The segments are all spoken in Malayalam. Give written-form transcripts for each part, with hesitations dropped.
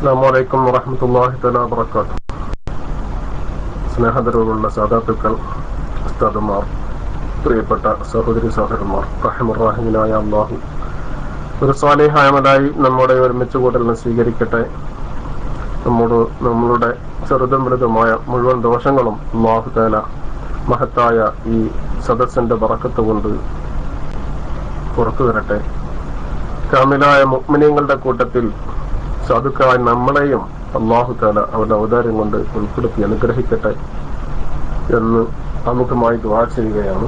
അസ്സലാമു വറഹ്മത്തുള്ളാഹി തആല വബറകാതുഹു. സ്നേഹതരവുള്ള സാദാത്തുക്കൾ, ഉസ്താദുമാർ, പ്രിയപ്പെട്ട സഹോദരി സഹോദരന്മാർ, റഹ്മുർ-റഹീമായ അല്ലാഹു ഒരു സ്വാലിഹായ അമലായി നമ്മുടെ ഒരുമിച്ച് കൂടലിനെ സ്വീകരിക്കട്ടെ. നമ്മളുടെ ചെറുതും വലുതുമായ മുഴുവൻ ദോഷങ്ങളും അല്ലാഹു തആല മഹത്തായ ഈ സദസ്സിന്റെ ബറക്കത്ത് കൊണ്ട് പുറത്തു വരട്ടെ. കാമിലായ മുഅ്മിനീങ്ങളുടെ കൂട്ടത്തിൽ സാധുക്കളായ നമ്മളെയും അല്ലാഹു തആല അവരുടെ ഔദാര്യം കൊണ്ട് ഉൾപ്പെടുത്തി അനുഗ്രഹിക്കട്ടെ എന്ന് ആമുഖമായി ദുആ ചെയ്യുകയാണ്.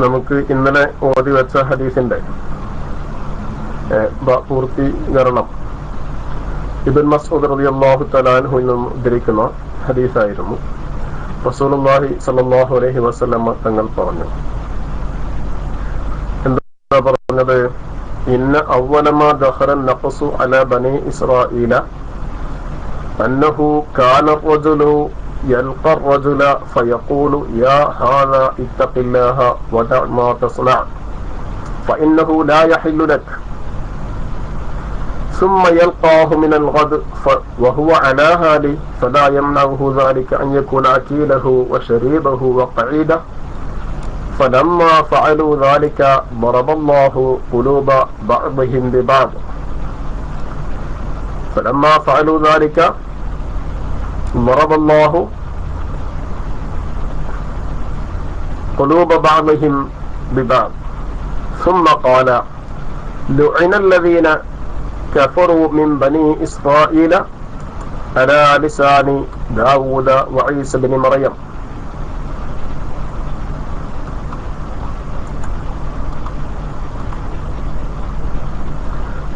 നമുക്ക് ഇന്നലെ ഓതി വെച്ച ഹദീസിന്റെ പൂർത്തീകരണം ഇബ്ൻ മസ്ഊദ് റളിയല്ലാഹു തആല അൻഹുവിൽ നിന്ന് ഉദ്ധരിക്കുന്ന ഹദീസായിരുന്നു. റസൂലുള്ളാഹി സ്വല്ലല്ലാഹു അലൈഹി വസല്ലം തങ്ങൾ പറഞ്ഞു, എന്താ പറഞ്ഞത്? ഇന്ന അവ്വല മാ ദഖല നഖ്സു അലാ ബനി ഇസ്രായീല അന്നഹു കാന റജുലു യൽഖാ റജുല ഫയഖൂലു യാ ഹാദാ ഇത്തഖില്ലാഹ വദഅ മാ തസ്നഅ ഫഇന്നഹു ലാ യഹില്ലു ലക ثم يلقاه من الغد وهو على حاله فلا يمنعه ذلك أن يكون أكيله وشريبه وقعيده فلما فعلوا ذلك ضرب الله قلوب بعضهم ببعض فلما فعلوا ذلك ضرب الله قلوب بعضهم ببعض ثم قال لعن الذين كفروا من بني إسرائيل على لسان داود وعيسى بن مريم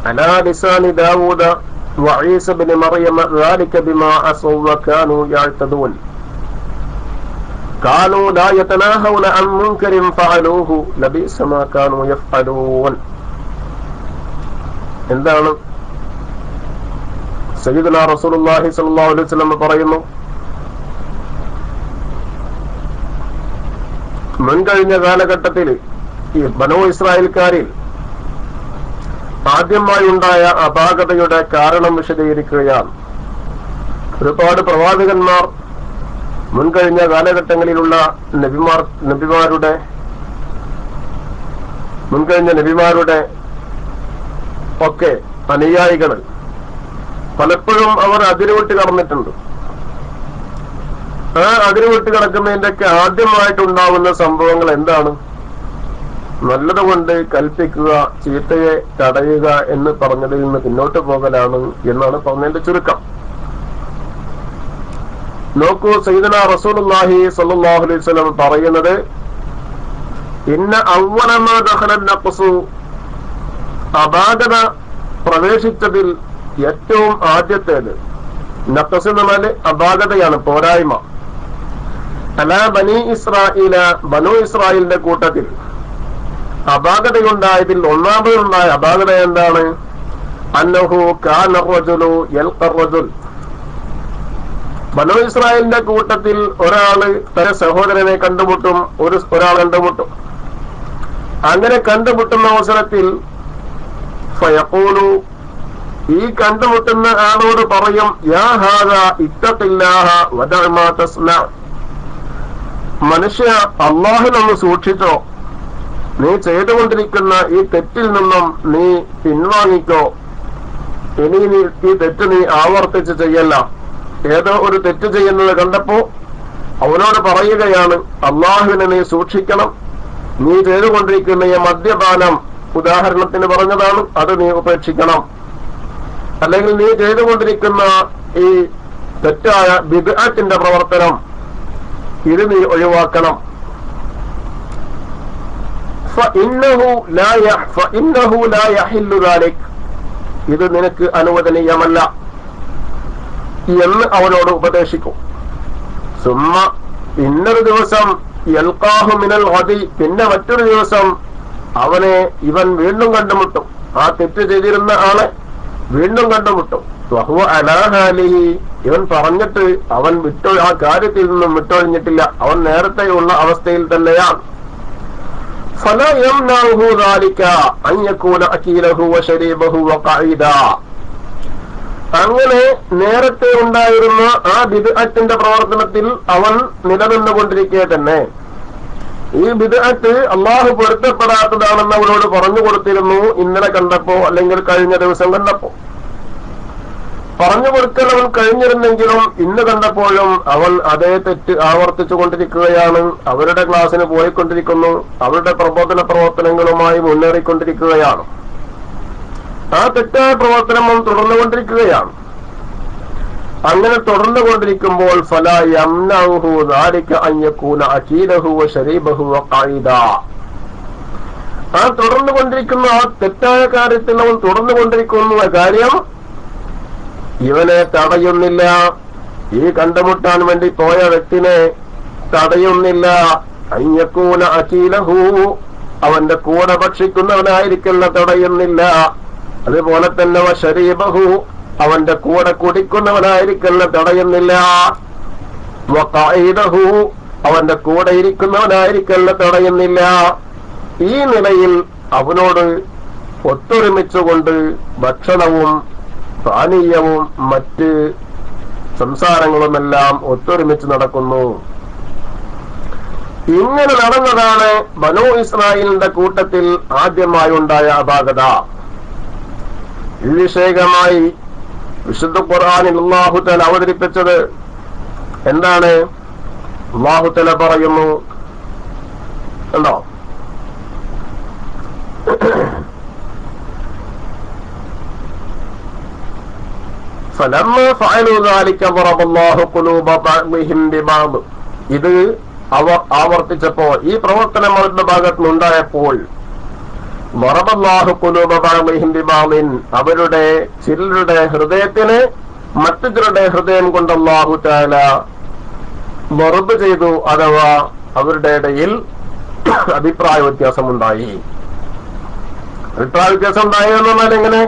على لسان داود وعيسى بن مريم ذلك بما عصوا وكانوا يعتدون كانوا لا يتناهون عن منكر فعلوه لبئس ما كانوا يفعلون. എന്താണ് സയ്യിദുനാ റസൂലുള്ളാഹി സ്വല്ലല്ലാഹു അലൈഹി വസല്ലം പറയുന്നു, മുൻകഴിഞ്ഞ കാലഘട്ടത്തിൽ ഈ ബനൂ ഇസ്രായേൽക്കാരിൽ ആദ്യമായി ഉണ്ടായ അപാകതയുടെ കാരണം വിശദീകരിക്കുകയാണ്. ഒരുപാട് പ്രവാചകന്മാർ മുൻകഴിഞ്ഞ കാലഘട്ടങ്ങളിലുള്ള നബിമാരുടെ ഒക്കെ അനുയായികൾ പലപ്പോഴും അവർ അതിരുവിട്ട് കടന്നിട്ടുണ്ട്. ആ അതിരുവിട്ട് കിടക്കുന്നതിന്റെ ഒക്കെ ആദ്യമായിട്ടുണ്ടാവുന്ന സംഭവങ്ങൾ എന്താണ്? നല്ലതുകൊണ്ട് കൽപ്പിക്കുക, ചീത്തയെ തടയുക എന്ന് പറഞ്ഞതിൽ നിന്ന് പിന്നോട്ട് പോകലാണ് എന്നാണ് പറഞ്ഞതിന്റെ ചുരുക്കം. നോക്കൂ, സയ്യിദുനാ റസൂലുള്ളാഹി സ്വല്ലല്ലാഹു അലൈഹി വസല്ലം പറയുന്നത്, ഇന്ന അവ്വല മാ ദഖല നഖ്സു, അപാകത പ്രവേശിച്ചതിൽ ഏറ്റവും ആദ്യത്തേത്, നഖ്സ് എന്ന് പറഞ്ഞാൽ അപാകതയാണ്, പോരായ്മ. അലാ ബനി ഇസ്രായീല, ബനൂ ഇസ്രായേലിന്റെ കൂട്ടത്തിൽ അപാകതയുണ്ടായതിൽ ഒന്നാമതുണ്ടായ അപാകത എന്താണ്? അന്നഹു കാന റജുലു യൽഖാ റജുൽ, ബനൂ ഇസ്രായേലിന്റെ കൂട്ടത്തിൽ ഒരാള് തന്റെ സഹോദരനെ കണ്ടുമുട്ടും, ഒരാൾ കണ്ടുമുട്ടും. അങ്ങനെ കണ്ടുമുട്ടുന്ന അവസരത്തിൽ ഫയഖൂലു, ഈ കണ്ടുമുട്ടുന്ന ആളോട് പറയും, യാ ഹാദാ ഇത്തഖില്ലാഹ വദഅ മാ തസ്നഅ, മനുഷ്യ അല്ലാഹുവിനെ സൂക്ഷിച്ചോ, നീ ചെയ്തുകൊണ്ടിരിക്കുന്ന ഈ തെറ്റിൽ നിന്നും നീ പിൻവാങ്ങിക്കോ, ഇനി ഈ തെറ്റ് നീ ആവർത്തിച്ച് ചെയ്യല്ല. ഏതോ ഒരു തെറ്റ് ചെയ്യുന്നത് കണ്ടപ്പോ അവനോട് പറയുകയാണ്, അല്ലാഹുവിനെ നീ സൂക്ഷിക്കണം, നീ ചെയ്തുകൊണ്ടിരിക്കുന്ന ഈ മദ്യപാനം ഉദാഹരണത്തിന് പറഞ്ഞതാണ്, അത് നീ ഉപേക്ഷിക്കണം. അല്ലെങ്കിൽ നീ ചെയ്തുകൊണ്ടിരിക്കുന്ന ഈ തെറ്റായ ബിദ്അത്തിന്റെ പ്രവർത്തനം, ഇത് നീ ഒഴിവാക്കണം. ഫഇന്നഹു ലാ യഹില്ലു ദാലിക്, ഇത് നിനക്ക് അനുവദനീയമല്ല എന്ന് അവനോട് ഉപദേശിക്കും. സുമ്മ, ഇന്നൊരു ദിവസം യൽഖാഹു മിനൽ ഗദി, പിന്നെ മറ്റൊരു ദിവസം അവനെ ഇവൻ വീണ്ടും കണ്ടുമുട്ടും, ആ തെറ്റ് ചെയ്തിരുന്ന ആളെ വീണ്ടും കണ്ടുമുട്ടും. വഹുവ അലാ ഹാലിഹി, ഇവൻ പറഞ്ഞിട്ട് അവൻ ആ കാര്യത്തിൽ നിന്നും വിട്ടൊഴിഞ്ഞിട്ടില്ല, അവൻ നേരത്തെയുള്ള അവസ്ഥയിൽ തന്നെയാണ്. فلا يمنعه ذلك أن يكون أكيله وشريبه وقعيدا. അങ്ങനെ നേരത്തെ ഉണ്ടായിരുന്ന ആ ബിദ്അത്തിന്റെ പ്രവർത്തനത്തിൽ അവൻ നിലനിന്നുകൊണ്ടിരിക്കെ തന്നെ ഈ ബിദ്അത്ത് അള്ളാഹു പൊരുത്തപ്പെടാത്തതാണെന്ന് അവനോട് പറഞ്ഞു കൊടുത്തിരുന്നു. ഇന്നലെ കണ്ടപ്പോ അല്ലെങ്കിൽ കഴിഞ്ഞ ദിവസം കണ്ടപ്പോ പറഞ്ഞു കൊടുക്കൽ അവൻ കഴിഞ്ഞിരുന്നെങ്കിലും ഇന്ന് കണ്ടപ്പോഴും അവൻ അതേ തെറ്റ് ആവർത്തിച്ചു കൊണ്ടിരിക്കുകയാണ്. അവരുടെ ക്ലാസ്സിന് പോയിക്കൊണ്ടിരിക്കുന്നു, അവരുടെ പ്രബോധന പ്രവർത്തനങ്ങളുമായി മുന്നേറിക്കൊണ്ടിരിക്കുകയാണ്. ആ തെറ്റായ പ്രവർത്തനം അവൻ തുടർന്നുകൊണ്ടിരിക്കുകയാണ്. അങ്ങനെ തുടർന്നുകൊണ്ടിരിക്കുമ്പോൾ ഫലാ യംനഉഹു ദാലിക അൻ യകൂന അകീലഹു വശരീബഹു വഖഈദാ. ആ തുടർന്നുകൊണ്ടിരിക്കുന്ന ആ തെറ്റായ കാര്യത്തിൽ അവൻ തുടർന്നുകൊണ്ടിരിക്കുന്ന കാര്യം ഇവനെ തടയുന്നില്ല. ഈ കണ്ടുമുട്ടാൻ വേണ്ടി പോയ വ്യക്തിനെ തടയുന്നില്ല. അൻ യകൂന അകീലഹു, അവന്റെ കൂടെ ഭക്ഷിക്കുന്നവനായിരിക്കില്ല, തടയുന്നില്ല. അതുപോലെ തന്നെ വശരീബഹു, അവന്റെ കൂടെ കുടിക്കുന്നവനായിരിക്കല്ല, തടയുന്നില്ല. വഖഈദഹു, അവന്റെ കൂടെ ഇരിക്കുന്നവനായിരിക്കല്ല, തടയുന്നില്ല. ഈ നിലയിൽ അവനോട് ഒത്തൊരുമിച്ചുകൊണ്ട് ഭക്ഷണവും പാനീയവും മറ്റ് സംസാരങ്ങളുമെല്ലാം ഒത്തൊരുമിച്ച് നടക്കുന്നു. ഇങ്ങനെ നടന്നതാണ് ബനൂ ഇസ്രായേലിന്റെ കൂട്ടത്തിൽ ആദ്യമായി ഉണ്ടായ അപാകത. ഈ വിഷയകമായി വിശുദ്ധ ഖുർആനിൽ അല്ലാഹു തആല അവതരിപ്പിച്ചത് എന്താണ്? അല്ലാഹു തആല പറയുന്നു, കണ്ടോ, فَلَمَّا فَعَلُوا ذَلِكَ ضَرَبَ اللَّهُ قُلُوبَ بَعْضِهِمْ بِبَعْضٍ. ഇത് അവർ ആവർത്തിച്ചപ്പോൾ, ഈ പ്രവർത്തനം അവരുടെ ഭാഗത്ത് നിന്നുണ്ടായപ്പോൾ ضَرَبَ اللَّهُ قُلُوبَ بَعْضِهِمْ بِبَعْضٍ, അവരുടെ ചിലരുടെ ഹൃദയത്തിന് മറ്റു ചിലരുടെ ഹൃദയം കൊണ്ട് അല്ലാഹു തആല ദർബ് ചെയ്തു, അഥവാ അവരുടെ ഇടയിൽ അഭിപ്രായ വ്യത്യാസമുണ്ടായി. അഭിപ്രായ വ്യത്യാസം ഉണ്ടായെന്ന് പറഞ്ഞാൽ എങ്ങനെ?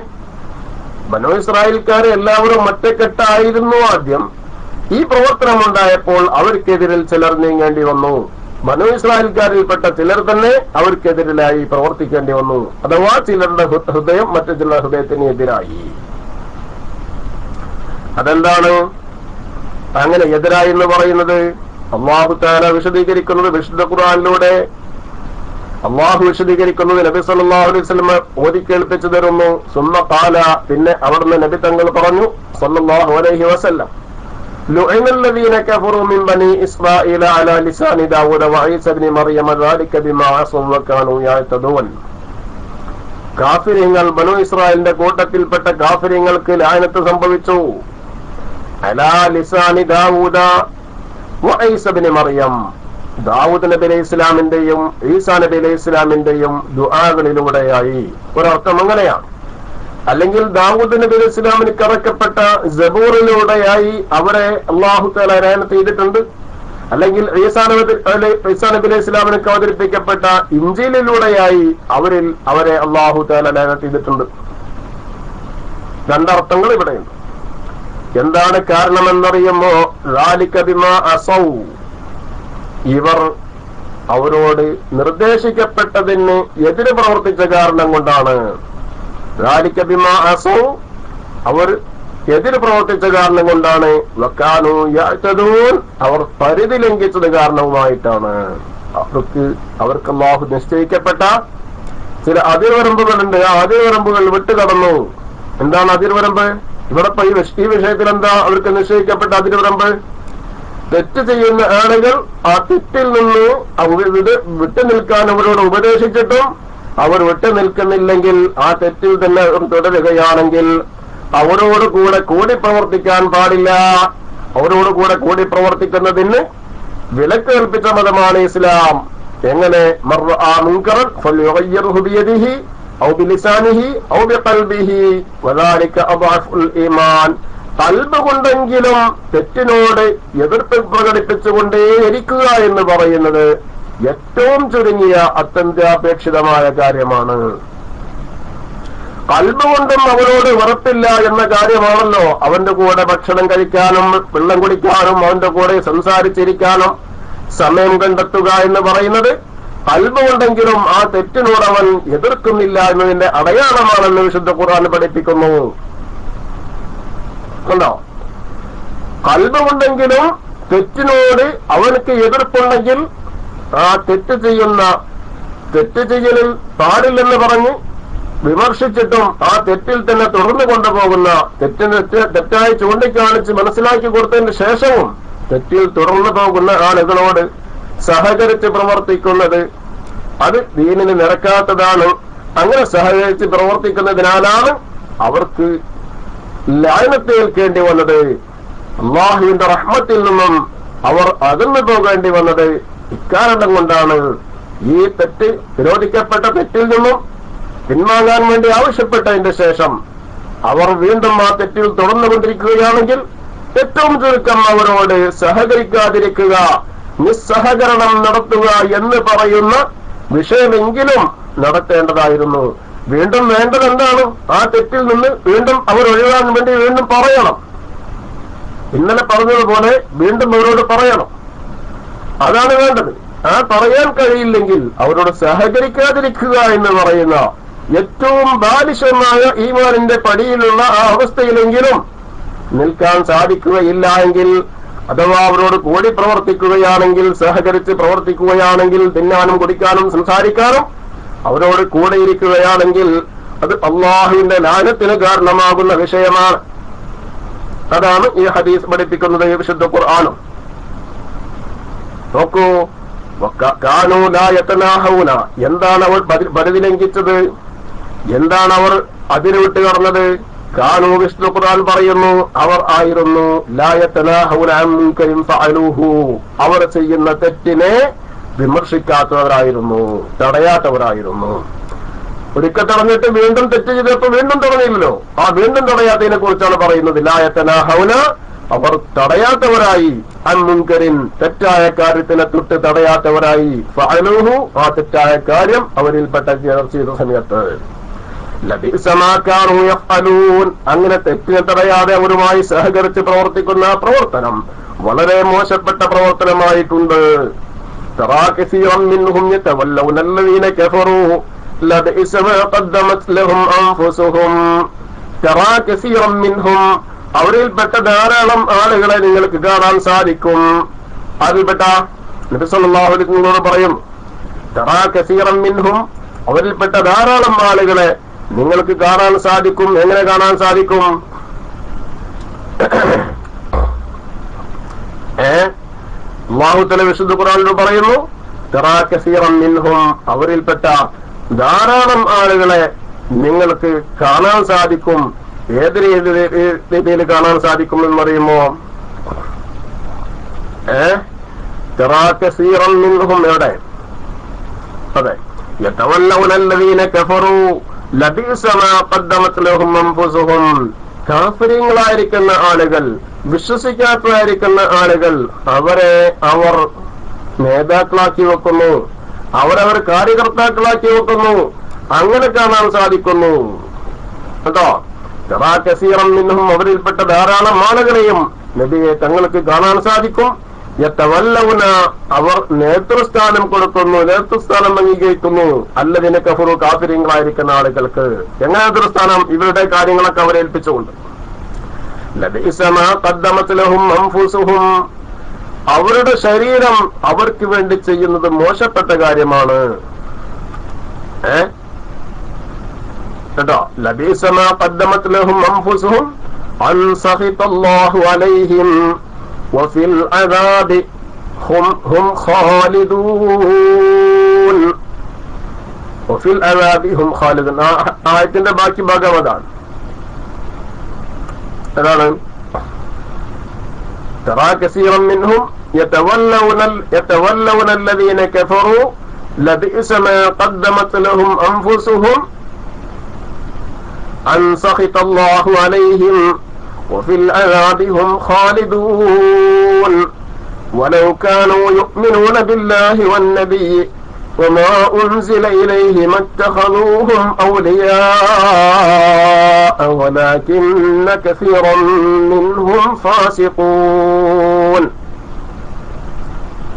ബനൂ ഇസ്രായേൽക്കാരെ എല്ലാവരും ഒറ്റക്കെട്ടായിരുന്നു ആദ്യം. ഈ പ്രവർത്തനം ഉണ്ടായപ്പോൾ അവർക്കെതിരിൽ ചിലർ നീങ്ങേണ്ടി വന്നു. ബനൂ ഇസ്രായേൽക്കാരിൽപ്പെട്ട ചിലർ തന്നെ അവർക്കെതിരായി പ്രവർത്തിക്കേണ്ടി വന്നു. അഥവാ ചിലരുടെ ഹൃദയം മറ്റു ചില ഹൃദയത്തിന് എതിരായി. അതെന്താണ് അങ്ങനെ എതിരായി എന്ന് പറയുന്നത്? അല്ലാഹു തആല വിശദീകരിക്കുന്നത് വിശുദ്ധ ഖുർആനിലൂടെ. അള്ളാഹു വിശദീകരിക്കുന്നത് നബി സല്ലല്ലാഹു അലൈഹി വസല്ലം ഓതി കേൾപ്പിച്ചു തരുന്നു. സുമ്മ ഖാല, പിന്നെ അവിടുന്ന് നബി തങ്ങൾ പറഞ്ഞു സല്ലല്ലാഹു അലൈഹി വസല്ലം, ലുഇനല്ലദീന കഫറു മിൻ ബനി ഇസ്രായീല അലാ ലിസാനി ദാവൂദ വഈസ ഇബ്നു മറിയം ദാലിക ബിമാ അസൂ വകാനൂ യഅ്തദൂൻ. കാഫിരീങ്ങൾ, ബനൂ ഇസ്രായേലിന്റെ കൂട്ടത്തിൽപ്പെട്ട കാഫിരീങ്ങൾക്ക് ലഅനത്ത് സംഭവിച്ചു. അലാ ലിസാനി ദാവൂദ വഈസ ഇബ്നു മറിയം, ദാവൂദ് നബി അലൈഹി ഇസ്ലാമിന്റെയും ഈസാ നബി അലൈഹി ഇസ്ലാമിന്റെയും ദുആകളിലൂടെയായി. ഒരർത്ഥം അങ്ങനെയാണ്. അല്ലെങ്കിൽ ദാവൂദ് നബി അലൈഹി ഇസ്ലാമിന് കറക്കപ്പെട്ട സബൂറിലൂടെയായി അവരെ അല്ലാഹു തആല ലഅനത്ത് ചെയ്തിട്ടുണ്ട്. അല്ലെങ്കിൽ ഈസാ നബി അലൈഹി ഇസ്ലാമിന് അവതരിപ്പിക്കപ്പെട്ട ഇൻജീലിലൂടെയായി അവരെ അല്ലാഹു തആല ലഅനത്ത് ചെയ്തിട്ടുണ്ട്. രണ്ടർത്ഥങ്ങൾ ഇവിടെയുണ്ട്. എന്താണ് കാരണമെന്നറിയുമോ? ذَلِكَ بِمَا عَصَوْا, ഇവർ അവരോട് നിർദ്ദേശിക്കപ്പെട്ടതിന് എതിര് പ്രവർത്തിച്ച കാരണം കൊണ്ടാണ്. ذَلِكَ بِمَا عَصَوْا, അവർ എതിര് പ്രവർത്തിച്ച കാരണം കൊണ്ടാണ്. വകാനൂ യഅ്തദൂൻ, അവർ പരിധി ലംഘിച്ചത് കാരണവുമായിട്ടാണ്. അവർക്ക് അല്ലാഹു നിശ്ചയിക്കപ്പെട്ട ചില അതിർവരമ്പുകളുണ്ട്. ആ അതിർവരമ്പുകൾ വിട്ടുകടന്നു. എന്താണ് അതിർവരമ്പ്? ഇവിടെ ഈ വിഷയത്തിൽ എന്താ അവർക്ക് നിശ്ചയിക്കപ്പെട്ട അതിർവരമ്പ്? തെറ്റ് ചെയ്യുന്ന ആളുകൾ ആ തെറ്റിൽ നിന്ന് വിട്ടു നിൽക്കാൻ അവരോട് ഉപദേശിച്ചിട്ടും അവർ വിട്ടു നിൽക്കുന്നില്ലെങ്കിൽ, ആ തെറ്റിൽ തന്നെ തുടരുകയാണെങ്കിൽ അവരോട് കൂടെ കൂടി പ്രവർത്തിക്കാൻ പാടില്ല. അവരോട് കൂടെ കൂടി പ്രവർത്തിക്കുന്നതിന് വിലക്ക് കൽപ്പിച്ച മതമാണ് ഇസ്ലാം. എങ്ങനെ? മർആ മുൻകറൻ ഫൽയുഗയ്യിർഹു ബിയദിഹി ഔ ബിലിസാനിഹി ഔ ബിഖൽബിഹി വദാലിക അദ്അഫുൽ ഈമാൻ. കൽബ് കൊണ്ടെങ്കിലും തെറ്റിനോട് എതിർപ്പ് പ്രകടിപ്പിച്ചുകൊണ്ടേയിരിക്കുക എന്ന് പറയുന്നത് ഏറ്റവും ചുരുങ്ങിയ അത്യന്താപേക്ഷിതമായ കാര്യമാണ്. കൽബ് കൊണ്ടും അവനോട് വെറുപ്പില്ല എന്ന കാര്യമാണല്ലോ അവന്റെ കൂടെ ഭക്ഷണം കഴിക്കാനും വെള്ളം കുടിക്കാനും അവന്റെ കൂടെ സംസാരിച്ചിരിക്കാനും സമയം കണ്ടെത്തുക എന്ന് പറയുന്നത്. ഖൽബ് കൊണ്ടെങ്കിലും ആ തെറ്റിനോട് അവൻ എതിർക്കുന്നില്ല എന്നതിന്റെ അടയാളമാണെന്ന് വിശുദ്ധ ഖുർആൻ പഠിപ്പിക്കുന്നു. കണ്ടോ? ഖൽബ് കൊണ്ടെങ്കിലും തെറ്റിനോട് അവനക്ക് എതിർപ്പുണ്ടെങ്കിൽ ആ തെറ്റ് ചെയ്യലിൽ പാടില്ലെന്ന് പറഞ്ഞ് വിമർശിച്ചിട്ടും ആ തെറ്റിൽ തന്നെ തുടർന്നു കൊണ്ടുപോകുന്ന തെറ്റായി ചൂണ്ടിക്കാണിച്ച് മനസ്സിലാക്കി കൊടുത്തതിന് ശേഷവും തെറ്റിൽ തുടർന്നു പോകുന്ന ആളുകളോട് സഹകരിച്ച് പ്രവർത്തിക്കുന്നത് അത് ദീനിന് നിരക്കാത്തതാണ്. അങ്ങനെ സഹകരിച്ച് പ്രവർത്തിക്കുന്നതിനാലാണ് അവർക്ക് ലഅനത്തേൽക്കേണ്ടി വന്നത്. അല്ലാഹുവിന്റെ റഹ്മത്തിൽ നിന്നും അവർ അകന്നു പോകേണ്ടി വന്നത് ഇക്കാരണം കൊണ്ടാണ്. ഈ തെറ്റ്, വിരോധിക്കപ്പെട്ട തെറ്റിൽ നിന്നും പിന്മാങ്ങാൻ വേണ്ടി ആവശ്യപ്പെട്ടതിന്റെ ശേഷം അവർ വീണ്ടും ആ തെറ്റിൽ തുടർന്നുകൊണ്ടിരിക്കുകയാണെങ്കിൽ ഏറ്റവും ചുരുക്കം അവരോട് സഹകരിക്കാതിരിക്കുക, നിസ്സഹകരണം നടത്തുക എന്ന് പറയുന്ന വിഷയമെങ്കിലും നടത്തേണ്ടതായിരുന്നു. വീണ്ടും വേണ്ടത് എന്താണ്? ആ തെറ്റിൽ നിന്ന് വീണ്ടും അവർ ഒഴിവാൻ വേണ്ടി വീണ്ടും പറയണം. ഇന്നലെ പറഞ്ഞതുപോലെ വീണ്ടും അവരോട് പറയണം. അതാണ് വേണ്ടത്. ആ പറയാൻ കഴിയില്ലെങ്കിൽ അവരോട് സഹകരിക്കാതിരിക്കുക എന്ന് പറയുന്ന ഏറ്റവും ബാലിശമായ ഈമാനിന്റെ പടിയിലുള്ള ആ അവസ്ഥയിലെങ്കിലും നിൽക്കാൻ സാധിക്കുകയില്ല എങ്കിൽ, അഥവാ അവരോട് കൂടി പ്രവർത്തിക്കുകയാണെങ്കിൽ, സഹകരിച്ച് പ്രവർത്തിക്കുകയാണെങ്കിൽ, തിന്നാനും കുടിക്കാനും സംസാരിക്കാനും അവരോട് കൂടെ ഇരിക്കുകയാണെങ്കിൽ അത് അള്ളാഹുവിന്റെ ലഅനത്തിന് കാരണമാകുന്ന വിഷയമാണ്. അതാണ് ഈ ഹദീസ് പഠിപ്പിക്കുന്നത്, വിശുദ്ധ ഖുർആനും. നോക്കൂ, കാനൂ ലാ യതനാഹൗന, എന്താണ് അവർ പരിധി ലംഘിച്ചത്? എന്താണ് അവർ അതിരുവിട്ട് കടന്നത്? കാനൂ, വിശുദ്ധ ഖുർആൻ പറയുന്നു, അവർ ആയിരുന്നു ലാ യതനാഹൗന അൻ മുൻകരിൻ ഫഅലൂഹു, അവർ ചെയ്യുന്ന തെറ്റിനെ വിമർശിക്കാത്തവരായിരുന്നു, തടയാത്തവരായിരുന്നു. ഒരിക്കൽ തടഞ്ഞിട്ട് വീണ്ടും തെറ്റ് ചെയ്തപ്പോ വീണ്ടും തടഞ്ഞില്ലല്ലോ. ആ വീണ്ടും തടയാത്തതിനെ കുറിച്ചാണ് പറയുന്നത്. ലാ യതനാഹൗന, അവർ തടയാത്തവരായി, അൻ മുൻകരിൻ, തെറ്റായ കാര്യത്തിനെ തൊട്ട് തടയാത്തവരായി, ഫഅലൂഹു, ആ തെറ്റായ കാര്യം അവരിൽപ്പെട്ട ചെയ്ത സമയത്ത്. ലബിഅസ മാ കാനൂ യഫ്അലൂൻ, അങ്ങനെ തെറ്റിനെ തടയാതെ അവരുമായി സഹകരിച്ച് പ്രവർത്തിക്കുന്ന പ്രവർത്തനം വളരെ മോശപ്പെട്ട പ്രവർത്തനമായിട്ടുണ്ട്. തറാ കസീറൻ മിൻഹും യതവല്ലൗന അല്ലദീന കഫറൂ ലബിഅസ മാ ഖദ്ദമത് ലഹും അൻഫുസുഹും. തറാ കസീറൻ മിൻഹും, അവരിൽപ്പെട്ട ധാരാളം ആളുകളെ നിങ്ങൾക്ക് കാണാൻ സാധിക്കും. അതിൽപ്പെട്ട നബി സല്ലല്ലാഹു അലൈഹി വസല്ലം പറയും, തറാ കസീറൻ മിൻഹും, അവരിൽപ്പെട്ട ധാരാളം ആളുകളെ നിങ്ങൾക്ക് കാണാൻ സാധിക്കും. എങ്ങനെ കാണാൻ സാധിക്കും? അല്ലാഹു തആല വിശുദ്ധ ഖുർആനിൽ പറയുന്നു, തറാ കസീറൻ മിൻഹും, അവരിൽപ്പെട്ട ധാരാളം ആളുകളെ നിങ്ങൾക്ക് കാണാൻ സാധിക്കും. ഏത് രീതിയിൽ കാണാൻ സാധിക്കും എന്ന് പറയുമ്പോ, തറാ കസീറൻ മിൻഹും എവിടെ? അതെ, യതവല്ലൗന അല്ലദീന കഫറൂ ലബിഅസ മാ ഖദ്ദമത് ലഹും അൻഫുസുഹും. കാഫിരീങ്ങളായിരിക്കുന്ന ആളുകൾ, വിശ്വസിക്കാത്തതായിരിക്കുന്ന ആളുകൾ, അവരെ അവർ നേതാക്കളാക്കി വെക്കുന്നു, അവരവർ കാര്യകർത്താക്കളാക്കി വെക്കുന്നു. അങ്ങനെ കാണാൻ സാധിക്കുന്നു കേട്ടോ. തറാ കസീറൻ മിൻഹും, അവരിൽപ്പെട്ട ധാരാളം ആളുകളെയും നബിയെ തങ്ങൾക്ക് കാണാൻ സാധിക്കും. യതവല്ലൗന, അവർ നേതൃസ്ഥാനം കൊടുക്കുന്നു, നേതൃസ്ഥാനം അംഗീകരിക്കുന്നു. അല്ലദീന കഫറു, കാഫിരീങ്ങളായിരിക്കുന്ന ആളുകൾക്ക്. എങ്ങനെ നേതൃസ്ഥാനം? ഇവരുടെ കാര്യങ്ങളൊക്കെ അവരെ ഏൽപ്പിച്ചുകൊണ്ട്. ലബിഅസ മാ ഖദ്ദമത് ലഹും അൻഫുസുഹും, അവരുടെ ശരീരം അവർക്ക് വേണ്ടി ചെയ്യുന്നത് മോശപ്പെട്ട കാര്യമാണ്. കേട്ടോ, ലബിഅസ മാ ഖദ്ദമത് ലഹും അൻഫുസുഹും അൻ സഖിതല്ലാഹു അലൈഹിം വഫിൽ അദാബി ഹും ഖാലിദൂൻ. വഫിൽ അദാബി ഹും ഖാലിദൂൻ. ആയത്തിന്റെ ബാക്കി ഭാഗം അതാണ്. തറാ കസീറൻ മിൻഹും യതവല്ലൗന അല്ലദീന കഫറൂ ലബിഅസ മാ ഖദ്ദമത് ലഹും അൻഫുസുഹും അൻ സഖിതല്ലാഹു അലൈഹിം وفي العذاب هم خالدون ولو كانوا يؤمنون بالله والنبي وما أنزل إليه ما اتخذوهم أولياء ولكن كثيرا منهم فاسقون.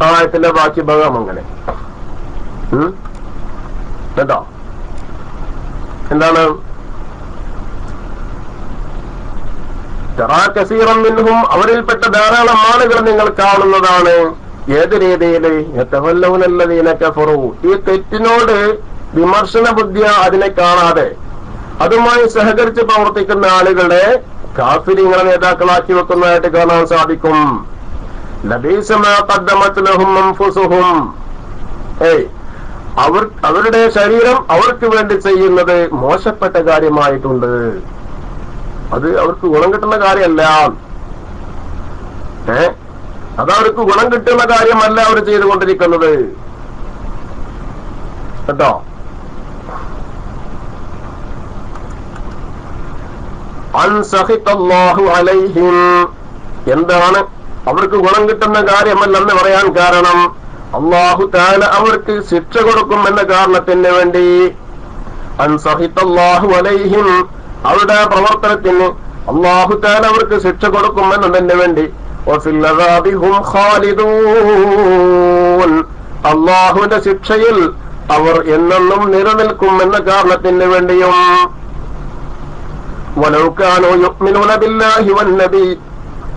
ആയത്തിന്റെ ബാക്കി ഭാഗം അങ്ങനെ. കേട്ടോ? എന്താണ് കസീറൻ മിൻഹും, അവരിൽപ്പെട്ട ധാരാളം ആളുകൾ നിങ്ങൾ കാണുന്നതാണ്. ഏത് രീതിയില് യതവല്ലൗനല്ലദീന കഫറു, ഈ തെറ്റിനോട് വിമർശന ബുദ്ധിയ അതിനെ കാണാതെ അതുമായി സഹകരിച്ച് പ്രവർത്തിക്കുന്ന ആളുകളെ കാഫിരിങ്ങളെ നേതാക്കളാക്കി വെക്കുന്നതായിട്ട് കാണാൻ സാധിക്കും. ലബീസ മാ ഖദ്ദമത് ലഹും അൻഫുസുഹും, അവരുടെ ശരീരം അവർക്ക് വേണ്ടി ചെയ്യുന്നത് മോശപ്പെട്ട കാര്യമായിട്ടുണ്ട്. അത് അവർക്ക് ഗുണം കിട്ടുന്ന കാര്യമല്ല. അതവർക്ക് ഗുണം കിട്ടുന്ന കാര്യമല്ല അവർ ചെയ്തുകൊണ്ടിരിക്കുന്നത് കേട്ടോ. അൻസഹിതല്ലാഹു അലൈഹിം, എന്താണ് അവർക്ക് ഗുണം കിട്ടുന്ന കാര്യമല്ലെന്ന് പറയാൻ കാരണം അല്ലാഹു തആല അവർക്ക് ശിക്ഷ കൊടുക്കും എന്ന കാരണത്തിന് വേണ്ടി. അൻസഹിതല്ലാഹു അലൈഹിം, അവരുടെ പ്രവർത്തനത്തിന് അല്ലാഹു തആല അവർക്ക് ശിക്ഷ കൊടുക്കും എന്നതിന് വേണ്ടി. വഫിൽ അദാബി ഹും ഖാലിദൂൻ, അല്ലാഹുവിന്റെ ശിക്ഷയിൽ അവർ എന്നെന്നും നിലനിൽക്കും എന്ന കാരണത്തിന് വേണ്ടിയും. വലൗ കാനൂ യുഅ്മിനൂന ബില്ലാഹി വന്നബി,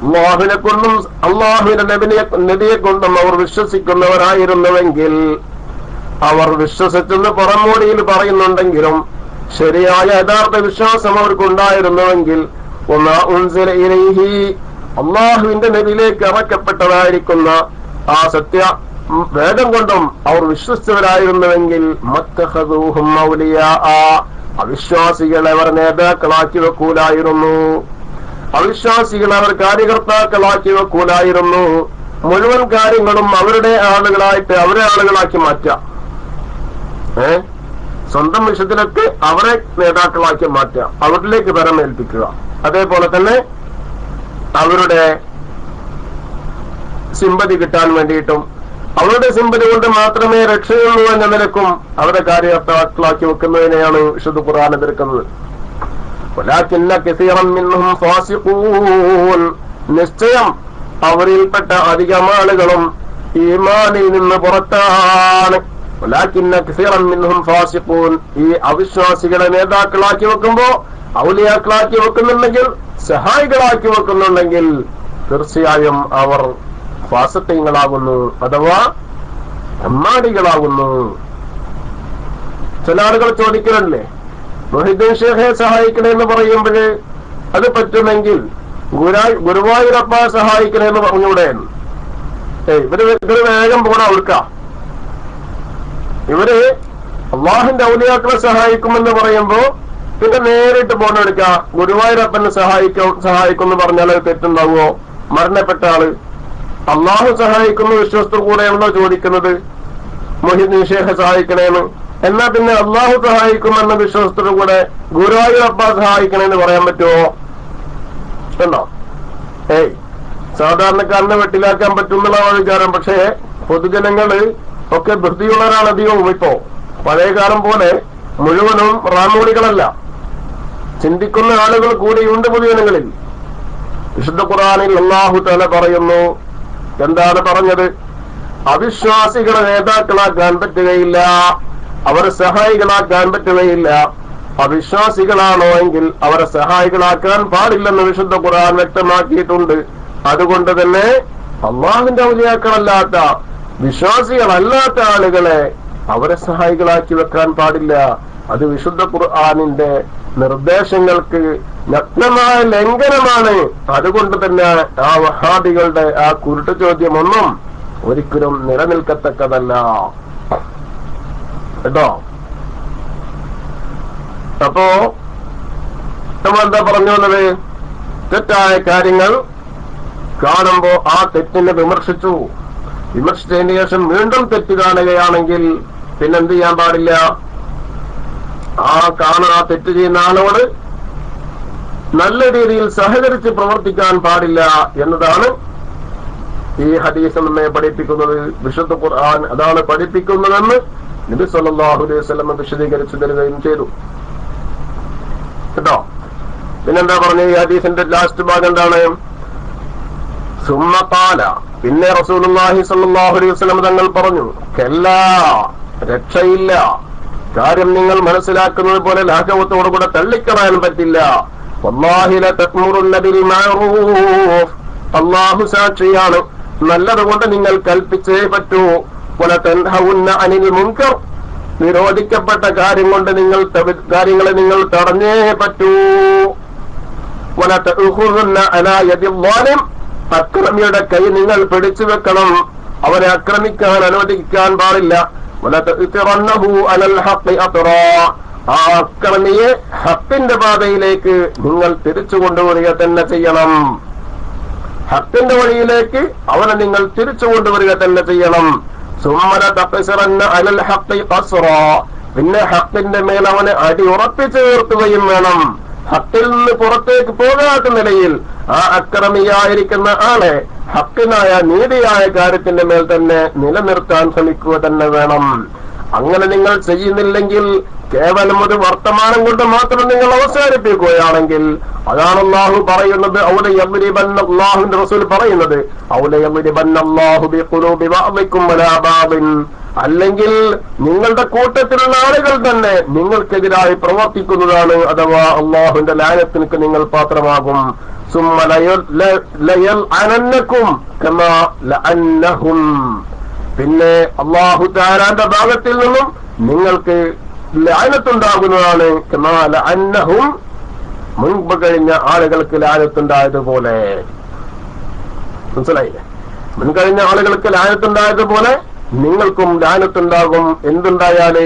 അല്ലാഹുവിനെ കൊണ്ടും അല്ലാഹുവിന്റെ നബിയെ കൊണ്ടും അവർ വിശ്വസിക്കുന്നവരായിരുന്നുവെങ്കിൽ, അവർ വിശ്വസിച്ചെന്ന് പുറമോടിയിൽ പറയുന്നുണ്ടെങ്കിലും ശരിയായ യഥാർത്ഥ വിശ്വാസം അവർക്കുണ്ടായിരുന്നുവെങ്കിൽ അള്ളാഹുവിന്റെ നബിയിലേക്ക് ഇറക്കപ്പെട്ടതായിരിക്കുന്ന ആ സത്യ വേദം കൊണ്ടും അവർ വിശ്വസിച്ചവരായിരുന്നുവെങ്കിൽ മത്തഖദൂഹും ഔലിയാ, അവിശ്വാസികളെ അവർ നേതാക്കളാക്കി വെക്കൂലായിരുന്നു, അവിശ്വാസികളെ അവർ കാര്യകർത്താക്കളാക്കി വെക്കൂലായിരുന്നു. മുഴുവൻ കാര്യങ്ങളും അവരുടെ ആളുകളായിട്ട് അവരെ ആളുകളാക്കി മാറ്റാം. സ്വന്തം വിഷയത്തിലൊക്കെ അവരെ നേതാക്കളാക്കി മാറ്റുക, അവരിലേക്ക് പരമേൽപ്പിക്കുക. അതേപോലെ തന്നെ അവരുടെ സിമ്പതി കിട്ടാൻ വേണ്ടിയിട്ടും അവരുടെ സിമ്പതി കൊണ്ട് മാത്രമേ രക്ഷയുള്ളൂ എന്ന നിലക്കും അവരെ കാര്യകർത്താക്കളാക്കി വെക്കുന്നതിനെയാണ് വിശുദ്ധ ഖുർആൻ എതിർക്കുന്നത്. വലാകിന്ന കസീറൻ മിൻഹും ഫാസിഖൂൻ, നിശ്ചയം അവരിൽപ്പെട്ട അധികം ആളുകളും ഈമാനിൽ നിന്ന് പുറത്താണ്. വലാകിന്ന കസീറൻ മിൻഹും ഫാസിഖൂൻ, ഈ അവിശ്വാസികളെ നേതാക്കളാക്കി വെക്കുമ്പോ ഔലിയാക്കളാക്കി വെക്കുന്നുണ്ടെങ്കിൽ, സഹായികളാക്കി വെക്കുന്നുണ്ടെങ്കിൽ തീർച്ചയായും അവർ ഫാസിഖീങ്ങളാകുന്നു, അഥവാ അമ്മാടികളാകുന്നു. ചില ആളുകൾ ചോദിക്കലല്ലേ, മുഹീദ്ദീൻ ഷേഖെ സഹായിക്കണമെന്ന് പറയുമ്പോഴ് അത് പറ്റുമെങ്കിൽ ഗുരുവായൂരപ്പ സഹായിക്കണമെന്ന് പറഞ്ഞൂടെ? ഇവര് വേഗം പോണ അവർക്ക് ഇവര് അള്ളാഹുവിന്റെ ഔലിയാക്കളെ സഹായിക്കുമെന്ന് പറയുമ്പോ പിന്നെ നേരിട്ട് പോണെടുക്ക ഗുരുവായൂരപ്പനെ സഹായിക്കും എന്ന് പറഞ്ഞാൽ അത് തെറ്റുണ്ടാവുമോ? മരണപ്പെട്ട ആള് അള്ളാഹു സഹായിക്കുന്ന വിശ്വസ്തർ കൂടെയാണല്ലോ ചോദിക്കുന്നത് മുഹീദ്ദീൻ ഷേഖ് സഹായിക്കണേന്ന്. എന്നാ പിന്നെ അള്ളാഹു സഹായിക്കുമെന്ന വിശ്വസ്തർ കൂടെ ഗുരുവായൂരപ്പ സഹായിക്കണേന്ന് പറയാൻ പറ്റുമോ? ഉണ്ടോ? സാധാരണക്കാരനെ വെട്ടിലാക്കാൻ പറ്റുന്നുള്ള വിചാരം. പക്ഷേ പൊതുജനങ്ങള് ഒക്കെ ബുദ്ധിയുള്ളവരാണ് അധികവും. ഇപ്പോ പഴയകാലം പോലെ മുഴുവനും റാമൂളികളല്ല, ചിന്തിക്കുന്ന ആളുകൾ കൂടിയുണ്ട് പൊതുജനങ്ങളിൽ. വിശുദ്ധ ഖുർആനിൽ അല്ലാഹു തആല പറയുന്നു, എന്താണ് പറഞ്ഞത്? അവിശ്വാസികളെ നേതാക്കളാക്കാൻ പറ്റുകയില്ല, അവരെ സഹായികളാക്കാൻ പറ്റുകയില്ല. അവിശ്വാസികളാണോ എങ്കിൽ അവരെ സഹായികളാക്കാൻ പാടില്ലെന്ന് വിശുദ്ധ ഖുർആൻ വ്യക്തമാക്കിയിട്ടുണ്ട്. അതുകൊണ്ട് തന്നെ അള്ളാഹുവിന്റെ ഔലിയാക്കളല്ലാത്ത വിശ്വാസികളല്ലാത്ത ആളുകളെ അവരെ സഹായികളാക്കി വെക്കാൻ പാടില്ല. അത് വിശുദ്ധ ഖുർആനിന്റെ നിർദ്ദേശങ്ങൾക്ക് നഗ്നമായ ലംഘനമാണ്. അതുകൊണ്ട് തന്നെ ആ വഹാബികളുടെ ആ കുരുട്ട് ചോദ്യമൊന്നും ഒരിക്കലും നിലനിൽക്കത്തക്കതല്ല കേട്ടോ. അപ്പോ നമ്മളെന്താ പറഞ്ഞു വന്നത്? തെറ്റായ കാര്യങ്ങൾ കാണുമ്പോ ആ തെറ്റിനെ വിമർശിച്ചതിന് ശേഷം വീണ്ടും തെറ്റ് കാണുകയാണെങ്കിൽ പിന്നെന്ത് ചെയ്യാൻ പാടില്ല? ആ തെറ്റ് ചെയ്യുന്ന ആളോട് നല്ല രീതിയിൽ സഹകരിച്ച് പ്രവർത്തിക്കാൻ പാടില്ല എന്നതാണ് ഈ ഹദീസ് നമ്മെ പഠിപ്പിക്കുന്നത്. വിശുദ്ധ ഖുർആൻ അതാണ് പഠിപ്പിക്കുന്നതെന്ന് നബി സല്ലല്ലാഹു അലൈഹി വസല്ലം വിശദീകരിച്ചു തരികയും ചെയ്തു കേട്ടോ. പിന്നെന്താ പറഞ്ഞ ഈ ഹദീസിന്റെ ലാസ്റ്റ് ഭാഗം എന്താണ്? സുമ്മ ഖാല, പിന്നെ റസൂലുള്ളാഹി സ്വല്ലല്ലാഹു അലൈഹി വസല്ലം തങ്ങൾ പറഞ്ഞു, കല്ലാ രക്ഷയില്ല. കാര്യം നിങ്ങൾ മനസ്സിലാക്കുന്നത് പോലെ ലാഘവത്തോടുകൂടെ തള്ളിക്കളയാൻ പറ്റില്ല. വല്ലാഹി ലതഅ്മുറുന്ന ബിൽ മഅറൂഫ്, അല്ലാഹു സാക്ഷിയാണ്, നല്ലതുകൊണ്ട് നിങ്ങൾ കൽപ്പിച്ചേ പറ്റൂ. വലതൻഹൗന്ന അനിൽ മുൻകർ, നിരോധിക്കപ്പെട്ട കാര്യങ്ങളെ നിങ്ങൾ തടഞ്ഞേ പറ്റൂ. വലതഅഖുദുന്ന അലാ യദിൽ ളാലിം, അക്രമിയുടെ കൈ നിങ്ങൾ പിടിച്ചു വെക്കണം, അവരെ ആക്രമിക്കാൻ അനുവദിക്കാൻ പാടില്ല. വലതഅ്തിറന്നഹു അലൽ ഹഖ് അത്റാ, ആ അക്രമിയെ ഹക്കിന്റെ പാതയിലേക്ക് നിങ്ങൾ തിരിച്ചു കൊണ്ടുവരിക തന്നെ ചെയ്യണം. ഹക്കിന്റെ വഴിയിലേക്ക് അവനെ നിങ്ങൾ തിരിച്ചു കൊണ്ടുവരിക തന്നെ ചെയ്യണം. സുമ്മല തഖ്സിറന്ന അലൽ ഹഖ് ഖസ്റാ, പിന്നെ ഹക്കിന്റെ മേൽ അവനെ അടി ഉറപ്പിച്ചു നിർത്തുകയും വേണം. ഹക്കിൽ നിന്ന് പുറത്തേക്ക് പോകാത്ത നിലയിൽ ആ അക്രമിയായിരിക്കുന്ന ആളെ ഹക്കിനായ നീതിയായ കാര്യത്തിന്റെ മേൽ തന്നെ നിലനിർത്താൻ ശ്രമിക്കുക തന്നെ വേണം. അങ്ങനെ നിങ്ങൾ ചെയ്യുന്നില്ലെങ്കിൽ, കേവലം ഒരു വർത്തമാനം കൊണ്ട് മാത്രം നിങ്ങൾ അവസാനിപ്പിക്കുകയാണെങ്കിൽ, അതാണ് അല്ലാഹു പറയുന്നത്, അല്ലാഹുവിന്റെ റസൂൽ പറയുന്നത്, അല്ലെങ്കിൽ നിങ്ങളുടെ കൂട്ടത്തിലുള്ള ആളുകൾ തന്നെ നിങ്ങൾക്കെതിരായി പ്രവർത്തിക്കുന്നതാണ്, അഥവാ അള്ളാഹുവിന്റെ ലാനത്തിനൊക്കെ നിങ്ങൾ പാത്രമാകും. പിന്നെ അല്ലാഹു തആലാന്റെ ഭാഗത്തിൽ നിന്നും നിങ്ങൾക്ക് ലാനത്തുണ്ടാകുന്നതാണ്, കമാ ലഅന്നഹും, മുൻപ് കഴിഞ്ഞ ആളുകൾക്ക് ലാനത്തുണ്ടായതുപോലെ. മനസ്സിലായില്ലേ? മുൻകഴിഞ്ഞ ആളുകൾക്ക് ലാനത്തുണ്ടായതുപോലെ നിങ്ങൾക്കും ലാനത്തുണ്ടാകും. എന്തുണ്ടായാല്?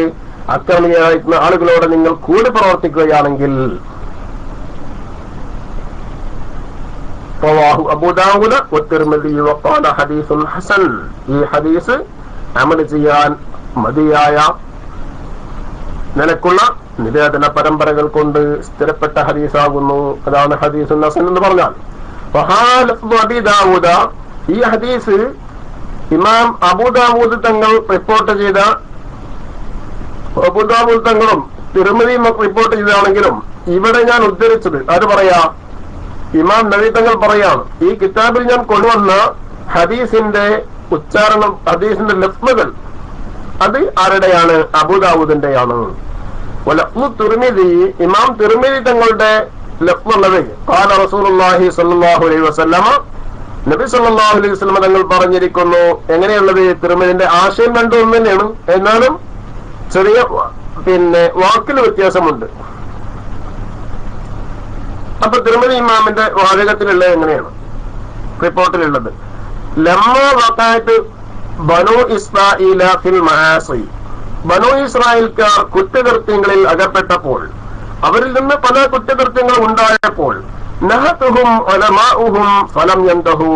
അക്രമിയായിരുന്ന ആളുകളോട് നിങ്ങൾ കൂടി പ്രവർത്തിക്കുകയാണെങ്കിൽ. അബൂ ദാവൂദ് വത്തിർമിദി വഖാല ഹദീസുൻ ഹസൻ, ഈ ഹദീസ് അമൽ ചെയ്യാൻ മതിയായ നിലക്കുള്ള നിവേദന പരമ്പരകൾ കൊണ്ട് സ്ഥിരപ്പെട്ട ഹദീസാകുന്നു. അതാണ് ഹദീസുൻ ഹസൻ എന്ന് പറഞ്ഞാൽ. അബീ ദാവൂദ, ഈ ഹദീസ് ഇമാം അബൂദാവൂദ് തങ്ങൾ റിപ്പോർട്ട് ചെയ്ത, അബൂദാവൂദ് തങ്ങളും തിരുമതി റിപ്പോർട്ട് ചെയ്താണെങ്കിലും ഇവിടെ ഞാൻ ഉദ്ധരിച്ചത് അത് പറയാ, ഇമാം നബി തങ്ങൾ പറയാണ്, ഈ കിതാബിൽ ഞാൻ കൊണ്ടുവന്ന ഹദീസിന്റെ ഉച്ചാരണം, ഹദീസിന്റെ ലഫ്ലുകൾ അത് ആരുടെയാണ്? അബൂദാവൂദിന്റെയാണ്. തിർമിദി, ഇമാം തിർമിദി തങ്ങളുടെ ലഫ്ലുള്ളത്, ഖാല റസൂലുള്ളാഹി സ്വല്ലല്ലാഹു അലൈഹി വസല്ലമ, നബി സല്ലല്ലാഹു അലൈഹി വസല്ലം തങ്ങൾ പറഞ്ഞിരിക്കുന്നു. എങ്ങനെയുള്ളത്? തിരുമതിന്റെ ആശയം രണ്ടും ഒന്ന് തന്നെയാണ്, എന്നാലും ചെറിയ വാക്കിൽ വ്യത്യാസമുണ്ട്. അപ്പൊ തിരുമതി ഇമാമിന്റെ വാചകത്തിലുള്ളത് എങ്ങനെയാണ്? റിപ്പോർട്ടിലുള്ളത്, ലമ്മ വഖഅത്ത് ബനൂ ഇസ്രാഈല ഫിൽ മആസി, ബനൂ ഇസ്രായേൽക്കാർ കുറ്റകൃത്യങ്ങളിൽ അകപ്പെട്ടപ്പോൾ, അവരിൽ നിന്ന് പല കുറ്റകൃത്യങ്ങൾ ഉണ്ടായപ്പോൾ, നഹതുഹും ഉലമാഉഹും ഫലം യന്തഹു,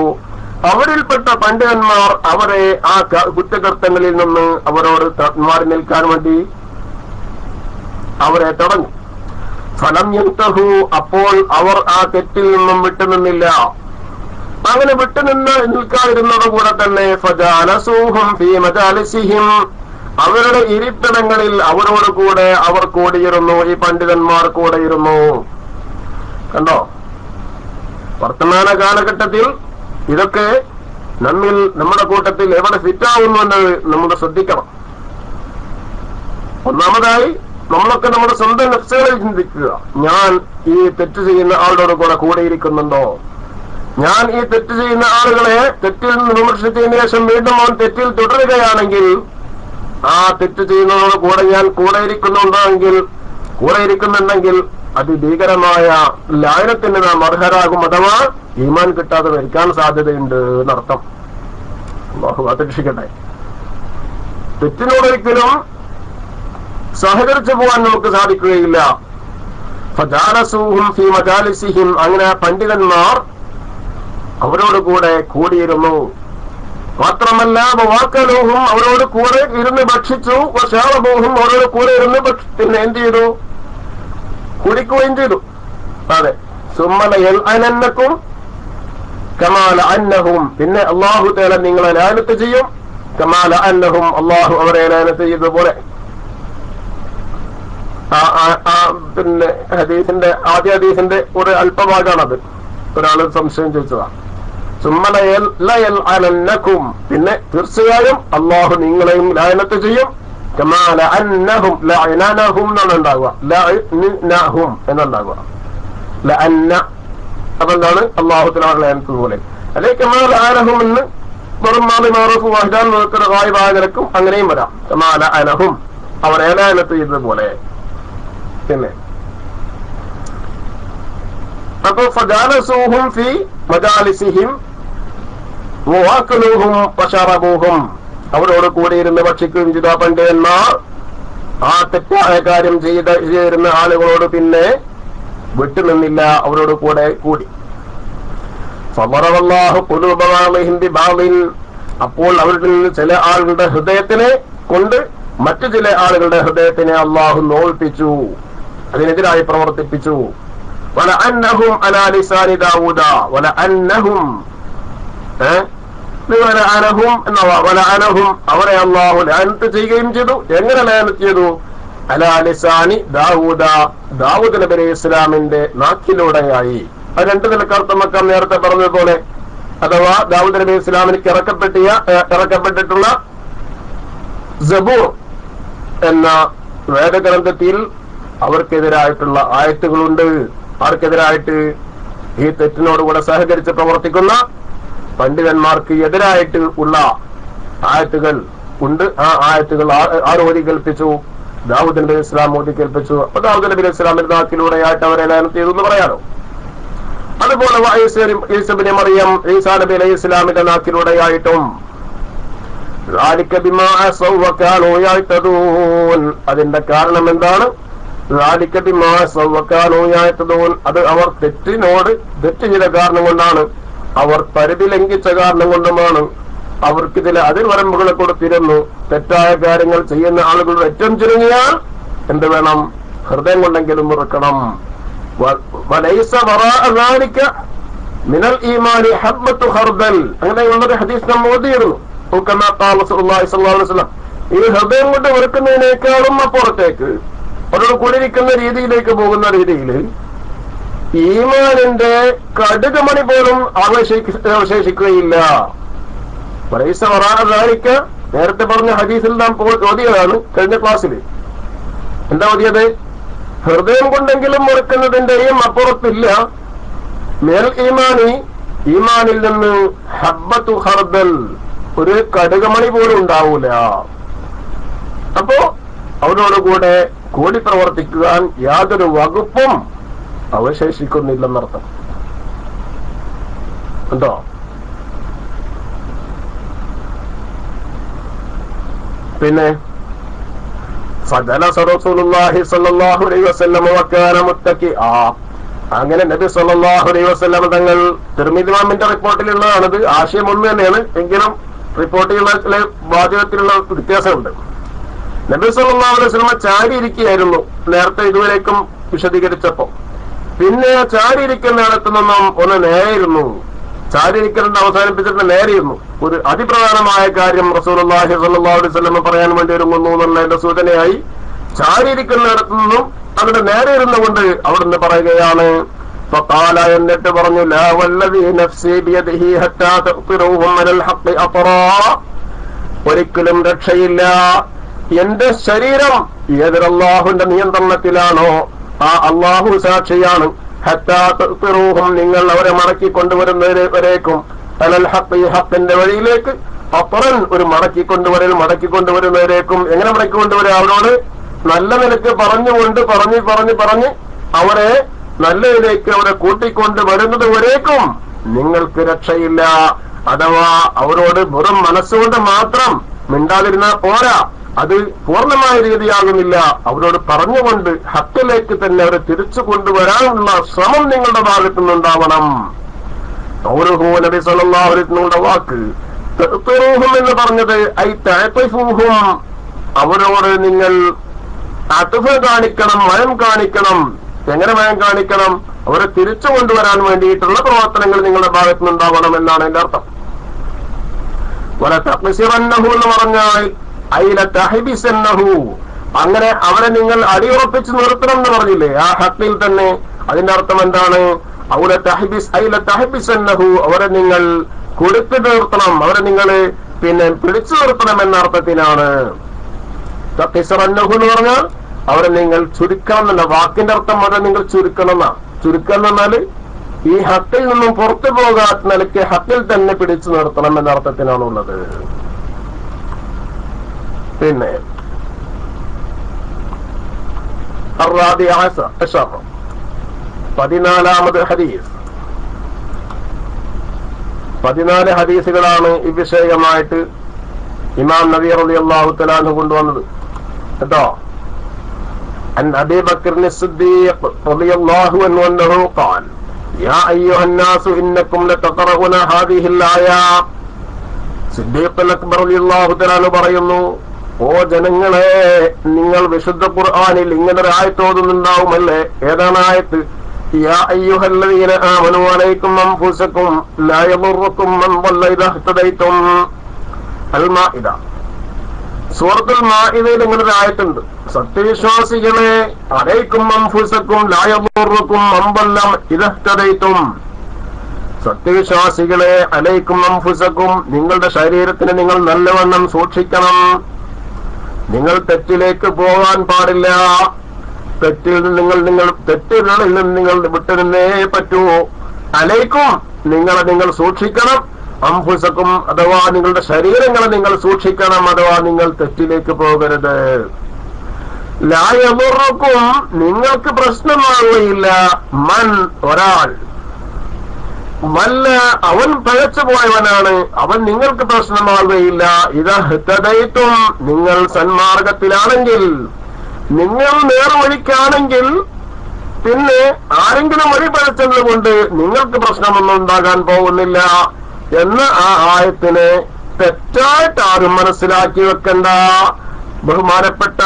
അവരിൽപ്പെട്ട പണ്ഡിതന്മാർ അവരെ ആ കുറ്റകൃത്യങ്ങളിൽ നിന്ന് അവരോട് മാറി നിൽക്കാൻ വേണ്ടി അവരെ തടഞ്ഞു. ഫലം യന്തഹു, അപ്പോൾ അവർ ആ തെറ്റിൽ നിന്നും വിട്ടുനിന്നില്ല. അങ്ങനെ നിൽക്കാതിരുന്നത് കൂടെ തന്നെ ഫജാലസൂഹും ഫീ മജാലിസിഹിം, അവരുടെ ഇരിപ്പിടങ്ങളിൽ അവരോട് കൂടെ അവർ കൂടിയിരുന്നു, ഈ പണ്ഡിതന്മാർ കൂടെയിരുന്നു. കണ്ടോ? വർത്തമാന കാലഘട്ടത്തിൽ ഇതൊക്കെ നമ്മുടെ കൂട്ടത്തിൽ എവിടെ ഫിറ്റാവുന്നു എന്നത് നമ്മൾ ശ്രദ്ധിക്കണം. ഒന്നാമതായി നമ്മളൊക്കെ നമ്മുടെ സ്വന്തം നഫ്സുകളിൽ ചിന്തിക്കുക, ഞാൻ ഈ തെറ്റ് ചെയ്യുന്ന ആളുടെ കൂടെ കൂടെയിരിക്കുന്നുണ്ടോ? ഞാൻ ഈ തെറ്റ് ചെയ്യുന്ന ആളുകളെ തെറ്റിൽ നിന്ന് വിമർശിച്ചതിന് ശേഷം വീണ്ടും അവൻ തെറ്റിൽ തുടരുകയാണെങ്കിൽ, ആ തെറ്റ് ചെയ്യുന്നതോട് കൂടെ ഞാൻ കൂടെ ഇരിക്കുന്നുണ്ടെങ്കിൽ അതിഭീകരമായ ലായനത്തിന് നാം അർഹരാകും, അഥവാ ഈമാൻ കിട്ടാതെ മരിക്കാൻ സാധ്യതയുണ്ട് എന്നർത്ഥം. അല്ലാഹു കാത്തുരക്ഷിക്കട്ടെ. തെറ്റിനോടൊരിക്കലും സഹകരിച്ചു പോകാൻ നമുക്ക് സാധിക്കുകയില്ല. ഫജാലസൂഹും ഫീ മജാലിസിഹിം, അങ്ങനെ പണ്ഡിതന്മാർ അവരോട് കൂടെ കൂടിയിരുന്നു. മാത്രമല്ല വവാക്കലൂഹും, അവരോട് കൂടെ ഇരുന്ന് ഭക്ഷിച്ചു. വശാറബൂഹും, അവരോട് കൂടെ ഇരുന്ന് പിന്നെ എന്ത് ചെയ്തു? കുടിക്കുകയും ചെയ്തു. അതെ, സുമ്മല യൽഅനന്നകും കമാ ലഅന്നഹും, പിന്നെ അല്ലാഹു തആല നിങ്ങളെ ലാനത്ത് ചെയ്യും. കമാ ലഅന്നഹും, അല്ലാഹു അവരെ ലാനത്ത് ചെയ്തതുപോലെ. പിന്നെ ആദ്യ ഹദീസിന്റെ ഒരു അല്പഭാഗമാണത്. ഒരാൾ സംശയം ചോദിച്ചതാണ്. സുമ്മല യൽഅനന്നകും, പിന്നെ തീർച്ചയായും അല്ലാഹു നിങ്ങളെയും ലാനത്ത് ചെയ്യും. കമാ ലഅന്നഹും ലഅനനഹും എന്നാണ് ഉണ്ടാവുക, ലഅനഹും എന്നുണ്ടാവുക. ലഅന്ന അതെന്താണ് അല്ലാഹു തആല ലഅനതുപോലെ. അല്ലെ കമാ ലഅനഹും എന്ന് വെറും മാദി മഅറൂഫ് വഹ്ദാൻ മുദക്കർ ഗായിബായ നിലക്കും അങ്ങനെയും വരാം. കമാ ലഅനഹും അവരെ ലഅനത്ത് ചെയ്തതുപോലെ. പിന്നെ അപ്പൊ ഫജാലസൂഹും ഫി മജാലിസിഹിം വഅകലുഹും വശറബൂഹും അവരോട് കൂടി ഇരുന്ന് ഭക്ഷിക്കുകയും ചെയ്ത പണ്ഡിതന്മാർ ആ തെറ്റായ കാര്യം ചെയ്തിരുന്ന ആളുകളോട് പിന്നെ വിട്ടുനിന്നില്ല, അവരോട് കൂടെ കൂടി. ഫളറവല്ലാഹു ഖുലൂബ ബഅദിഹിം ബിബഅദിൻ അപ്പോൾ അവരിൽ നിന്ന് ചില ആളുകളുടെ ഹൃദയത്തിനെ കൊണ്ട് മറ്റു ചില ആളുകളുടെ ഹൃദയത്തിനെ അല്ലാഹു നോവിപ്പിച്ചു, അതിനെതിരായി പ്രവർത്തിപ്പിച്ചു. വലഅന്നഹും അലാ ലിസാനി ദാവൂദ വലഅന്നഹും അവരെ അല്ലാഹു ലഅനത്ത് ചെയ്യുകയും ചെയ്തു. എങ്ങനെ ലഅനത്ത് ചെയ്തു? അലാ ലിസാനി ദാവൂദ ദാവൂദ് നബി അലൈഹി ഇസ്ലാമിന്റെ നാക്കിലൂടെയായി. അത് രണ്ടു നിലക്കർത്ഥമൊക്കെ നേരത്തെ പറഞ്ഞതുപോലെ, അഥവാ ദാവൂദ് നബി ഇസ്ലാമിന് ഇറക്കപ്പെട്ടിട്ടുള്ള സബൂർ എന്ന വേദഗ്രന്ഥത്തിൽ അവർക്കെതിരായിട്ടുള്ള ആയത്തുകളുണ്ട്. ആർക്കെതിരായിട്ട്? ഈ തെറ്റിനോടുകൂടെ സഹകരിച്ച് പ്രവർത്തിക്കുന്ന പണ്ഡിതന്മാർക്ക് എതിരായിട്ട് ഉള്ള ആയത്തുകൾ ഉണ്ട്. ആ ആയത്തുകൾ ആർ ഓതി കേൾപ്പിച്ചു? ദാവൂദ് നബി ഇസ്ലാം ഓതി കേൾപ്പിച്ചു. അപ്പൊ ദാവൂദ് നബി ഇസ്ലാമിന്റെ നാക്കിലൂടെയായിട്ട് അവരെ ലഅനത്ത് ചെയ്തു എന്ന് പറയാനോ? അതുപോലെ ഈസാ ഇബ്നു മറിയം ഈസാ നബി അലൈഹി ഇസ്ലാമിന്റെ നാക്കിലൂടെയായിട്ടും അതിന്റെ കാരണം എന്താണ്? അത് അവർ തെറ്റ് ചെയ്ത കാരണം കൊണ്ടാണ്, അവർ പരിധി ലംഘിച്ച കാരണം കൊണ്ടുമാണ്. അവർക്ക് ചില അതിർവരമ്പുകളെ കൊടുത്തിരുന്നു. തെറ്റായ കാര്യങ്ങൾ ചെയ്യുന്ന ആളുകൾ ഏറ്റവും ചുരുങ്ങിയാൽ എന്ത് വേണം? ഹൃദയം കൊണ്ടെങ്കിലും മുറുക്കണം. മിനൽ ഈമാനി ഹബ്ബത്തു ഖർദൽ അങ്ങനെയുള്ളൊരു ഹദീസ് നാം ഓതിയിരുന്നു. ഈ ഹൃദയം കൊണ്ട് വെറുക്കുന്നതിനേക്കാളും അപ്പുറത്തേക്ക് അവരോട് കൂടിയിരിക്കുന്ന രീതിയിലേക്ക് പോകുന്ന രീതിയിൽ ഈമാനിന്റെ കടുക് മണി പോലും അവശേഷിക്കുകയില്ല. നേരത്തെ പറഞ്ഞ ഹദീസിൽ നാം ഓതിയതാണ് കഴിഞ്ഞ ക്ലാസ്സിൽ. എന്താ ഓതിയത്? ഹൃദയം കൊണ്ടെങ്കിലും മുറിക്കുന്നതിന്റെയും അപ്പുറത്തില്ല. മേൽ ഈമാനി ഈമാനിൽ നിന്ന് ഹബ്ബത്തു ഖർദൽ ഒരു കടുകമണി പോലും ഉണ്ടാവൂല. അപ്പോ അവരോടുകൂടെ കൂടി പ്രവർത്തിക്കുവാൻ യാതൊരു വകുപ്പും അവശേഷിക്കുന്നില്ലെന്നർത്ഥം. ഉണ്ടോ? പിന്നെ അങ്ങനെ നബി സല്ലല്ലാഹു അലൈഹി വസല്ലം തങ്ങൾ തിർമിദി ഇമാമിന്റെ റിപ്പോർട്ടിലുള്ളതാണത്. ആശയം ഒന്ന് തന്നെയാണ്, എങ്കിലും റിപ്പോർട്ട് ചെയ്യുന്ന ചില വാചകത്തിലുള്ള വ്യത്യാസമുണ്ട്. നബി സല്ലല്ലാഹു അലൈഹി വസല്ലം ചാരിയിരിക്കുകയായിരുന്നു നേരത്തെ ഇതുവരേക്കും വിശദീകരിച്ചപ്പോ. പിന്നെ ചാരിയിരിക്കുന്നിടത്തു നിന്നും ഒന്ന് നേരെയിരുന്നു. ചാരിയിരിക്കലിന്റെ അവസാനിപ്പിച്ചിട്ട് നേരെയിരുന്നു. ഒരു അതിപ്രധാനമായ കാര്യം റസൂലുള്ളാഹി സ്വല്ലല്ലാഹു അലൈഹി വസല്ലം പറയാൻ വേണ്ടി ഒരുങ്ങുന്നു എന്നുള്ളതിന്റെ സൂചനയായി ചാരിയിരിക്കുന്നിടത്തു നിന്നും അവിടെ നേരെ ഇരുന്നുകൊണ്ട് അവിടുന്ന് പറയുകയാണ്. എന്നിട്ട് പറഞ്ഞു, ലാ വല്ലദീ നഫ്സി ബിയദിഹി ഹത്താ തഖ്തിറൂഹും മിനൽ ഹഖ് അത്റാ ഒരിക്കലും രക്ഷയില്ല. എന്റെ ശരീരം ഏതൊരു അല്ലാഹുവിന്റെ നിയന്ത്രണത്തിലാണോ ആ അല്ലാഹു സാക്ഷിയാണ്. ഹത്താ തഖ്തിറൂഹും നിങ്ങൾ അവരെ മടക്കി കൊണ്ടുവരുന്നവരേക്കും അലൽ ഹഖ് ഹഖിന്റെ വഴിയിലേക്ക് അത്റൻ ഒരു മടക്കി കൊണ്ടുവരുന്നവരേക്കും. എങ്ങനെ മടക്കി കൊണ്ടുവരിക? അവരോട് നല്ല നിലക്ക് പറഞ്ഞ് അവരെ നല്ലതിലേക്ക് അവരെ കൂട്ടിക്കൊണ്ട് വരുന്നത് വരേക്കും നിങ്ങൾക്ക് രക്ഷയില്ല. അഥവാ അവരോട് വെറും മനസ്സുകൊണ്ട് മാത്രം മിണ്ടാതിരുന്നാൽ പോരാ, അത് പൂർണ്ണമായ രീതിയാകുന്നില്ല. അവരോട് പറഞ്ഞുകൊണ്ട് ഹക്കിലേക്ക് തന്നെ അവരെ തിരിച്ചു കൊണ്ടുവരാനുള്ള ശ്രമം നിങ്ങളുടെ ഭാഗത്തു നിന്നുണ്ടാവണം. നബി സല്ലല്ലാഹു അലൈഹി വസല്ലം വാക്ക് എന്ന് പറഞ്ഞത് ഐ തഅതിഫൂഹും അവരോട് നിങ്ങൾ അത്ഫ് കാണിക്കണം, മയം കാണിക്കണം. എങ്ങനെ മയം കാണിക്കണം? അവരെ തിരിച്ചു കൊണ്ടുവരാൻ വേണ്ടിയിട്ടുള്ള പ്രവർത്തനങ്ങൾ നിങ്ങളുടെ ഭാഗത്തു നിന്നുണ്ടാവണം എന്നാണ് എന്റെ അർത്ഥം. എന്ന് പറഞ്ഞാൽ അങ്ങനെ അവരെ നിങ്ങൾ അടിയുറപ്പിച്ച് നിർത്തണം എന്ന് പറഞ്ഞില്ലേ ആ ഹക്കിൽ തന്നെ. അതിന്റെ അർത്ഥം എന്താണ്? അവരെ നിങ്ങൾ കൊടുത്തു നിർത്തണം, അവരെ നിങ്ങൾ പിന്നെ പിടിച്ചു നിർത്തണം എന്ന അർത്ഥത്തിനാണ്. കിസറന്നഹു എന്ന് പറഞ്ഞാൽ അവരെ നിങ്ങൾ ചുരുക്കണം എന്നല്ല, വാക്കിന്റെ അർത്ഥം അവരെ നിങ്ങൾ ചുരുക്കണം എന്നാ. ചുരുക്കം എന്ന് പറഞ്ഞാല് ഈ ഹക്കിൽ നിന്നും പുറത്തു പോകാത്ത നിലയ്ക്ക് ഹക്കിൽ തന്നെ പിടിച്ചു നിർത്തണം എന്ന അർത്ഥത്തിനാണുള്ളത്. പിന്നെ 14 ഹദീസ്, 14 ഹദീസുകളാണ് ഈ വിഷയമായിട്ട് ഇമാം നബി റളിയല്ലാഹു തആല അൻഹു കൊണ്ടുവന്നത് കേട്ടോ. عن أبي بكر الصديق رضي الله عنه أنه قال يا أيها الناس إنكم لتقرؤون هذه الآية. സിദ്ദീഖ് അക്ബർ റളിയല്ലാഹു തആല അൻഹു പറയുന്നു, ഓ ജനങ്ങളെ, നിങ്ങൾ വിശുദ്ധ ഖുർആനിൽ ഇങ്ങനെ ഒരു ആയത്ത് ഓതുന്നുണ്ടാവുമല്ലേ? ഏതാണ് ആയത്ത്? യാ അയ്യുഹല്ലദീന ആമനൂ അലൈക്കും അൻഫുസകും ലാ യദുർറുക്കും മൻ ضل ഇദാ ഇഹ്തദൈതും. അൽ മാഇദ, സൂറത്തുൽ മാഇദയിൽ ഇങ്ങനെ ഒരു ആയത്തുണ്ട്. സത്യവിശ്വാസികളെ, അലൈക്കും അൻഫുസകും ലാ യദുർറുക്കും മൻ ضل ഇദാ ഇഹ്തദൈതും. സത്യവിശ്വാസികളെ, അലൈക്കും അൻഫുസകും, നിങ്ങളുടെ ശരീരത്തിന് നിങ്ങൾ നല്ലവണ്ണം സൂക്ഷിക്കണം. നിങ്ങൾ തെറ്റിലേക്ക് പോകാൻ പാടില്ല. തെറ്റുകളിൽ നിന്ന് നിങ്ങൾ വിട്ടുനിന്നേ പറ്റൂ. അലൈക്കും, നിങ്ങൾ സൂക്ഷിക്കണം. അൻഫുസകും, അഥവാ നിങ്ങളുടെ ശരീരങ്ങളെ നിങ്ങൾ സൂക്ഷിക്കണം, അഥവാ നിങ്ങൾ തെറ്റിലേക്ക് പോകരുത്. ലാ യദുർറുക്കും, നിങ്ങൾക്ക് പ്രശ്നമാവുകയില്ല. മൻ, ഒരാൾ, വല്ല, അവൻ പഴച്ചു പോയവനാണ്, അവൻ നിങ്ങൾക്ക് പ്രശ്നമാവുകയില്ല. ഇദാ ഇഹ്തദൈതും, നിങ്ങൾ സന്മാർഗത്തിലാണെങ്കിൽ, നിങ്ങൾ നേർവഴിക്കാണെങ്കിൽ, പിന്നെ ആരെങ്കിലും വഴി പഴച്ചത് കൊണ്ട് നിങ്ങൾക്ക് പ്രശ്നമൊന്നും ഉണ്ടാകാൻ പോകുന്നില്ല എന്ന് ആ ആയത്തിനെ തെറ്റായിട്ട് ആരും മനസ്സിലാക്കി വെക്കണ്ട. ബഹുമാനപ്പെട്ട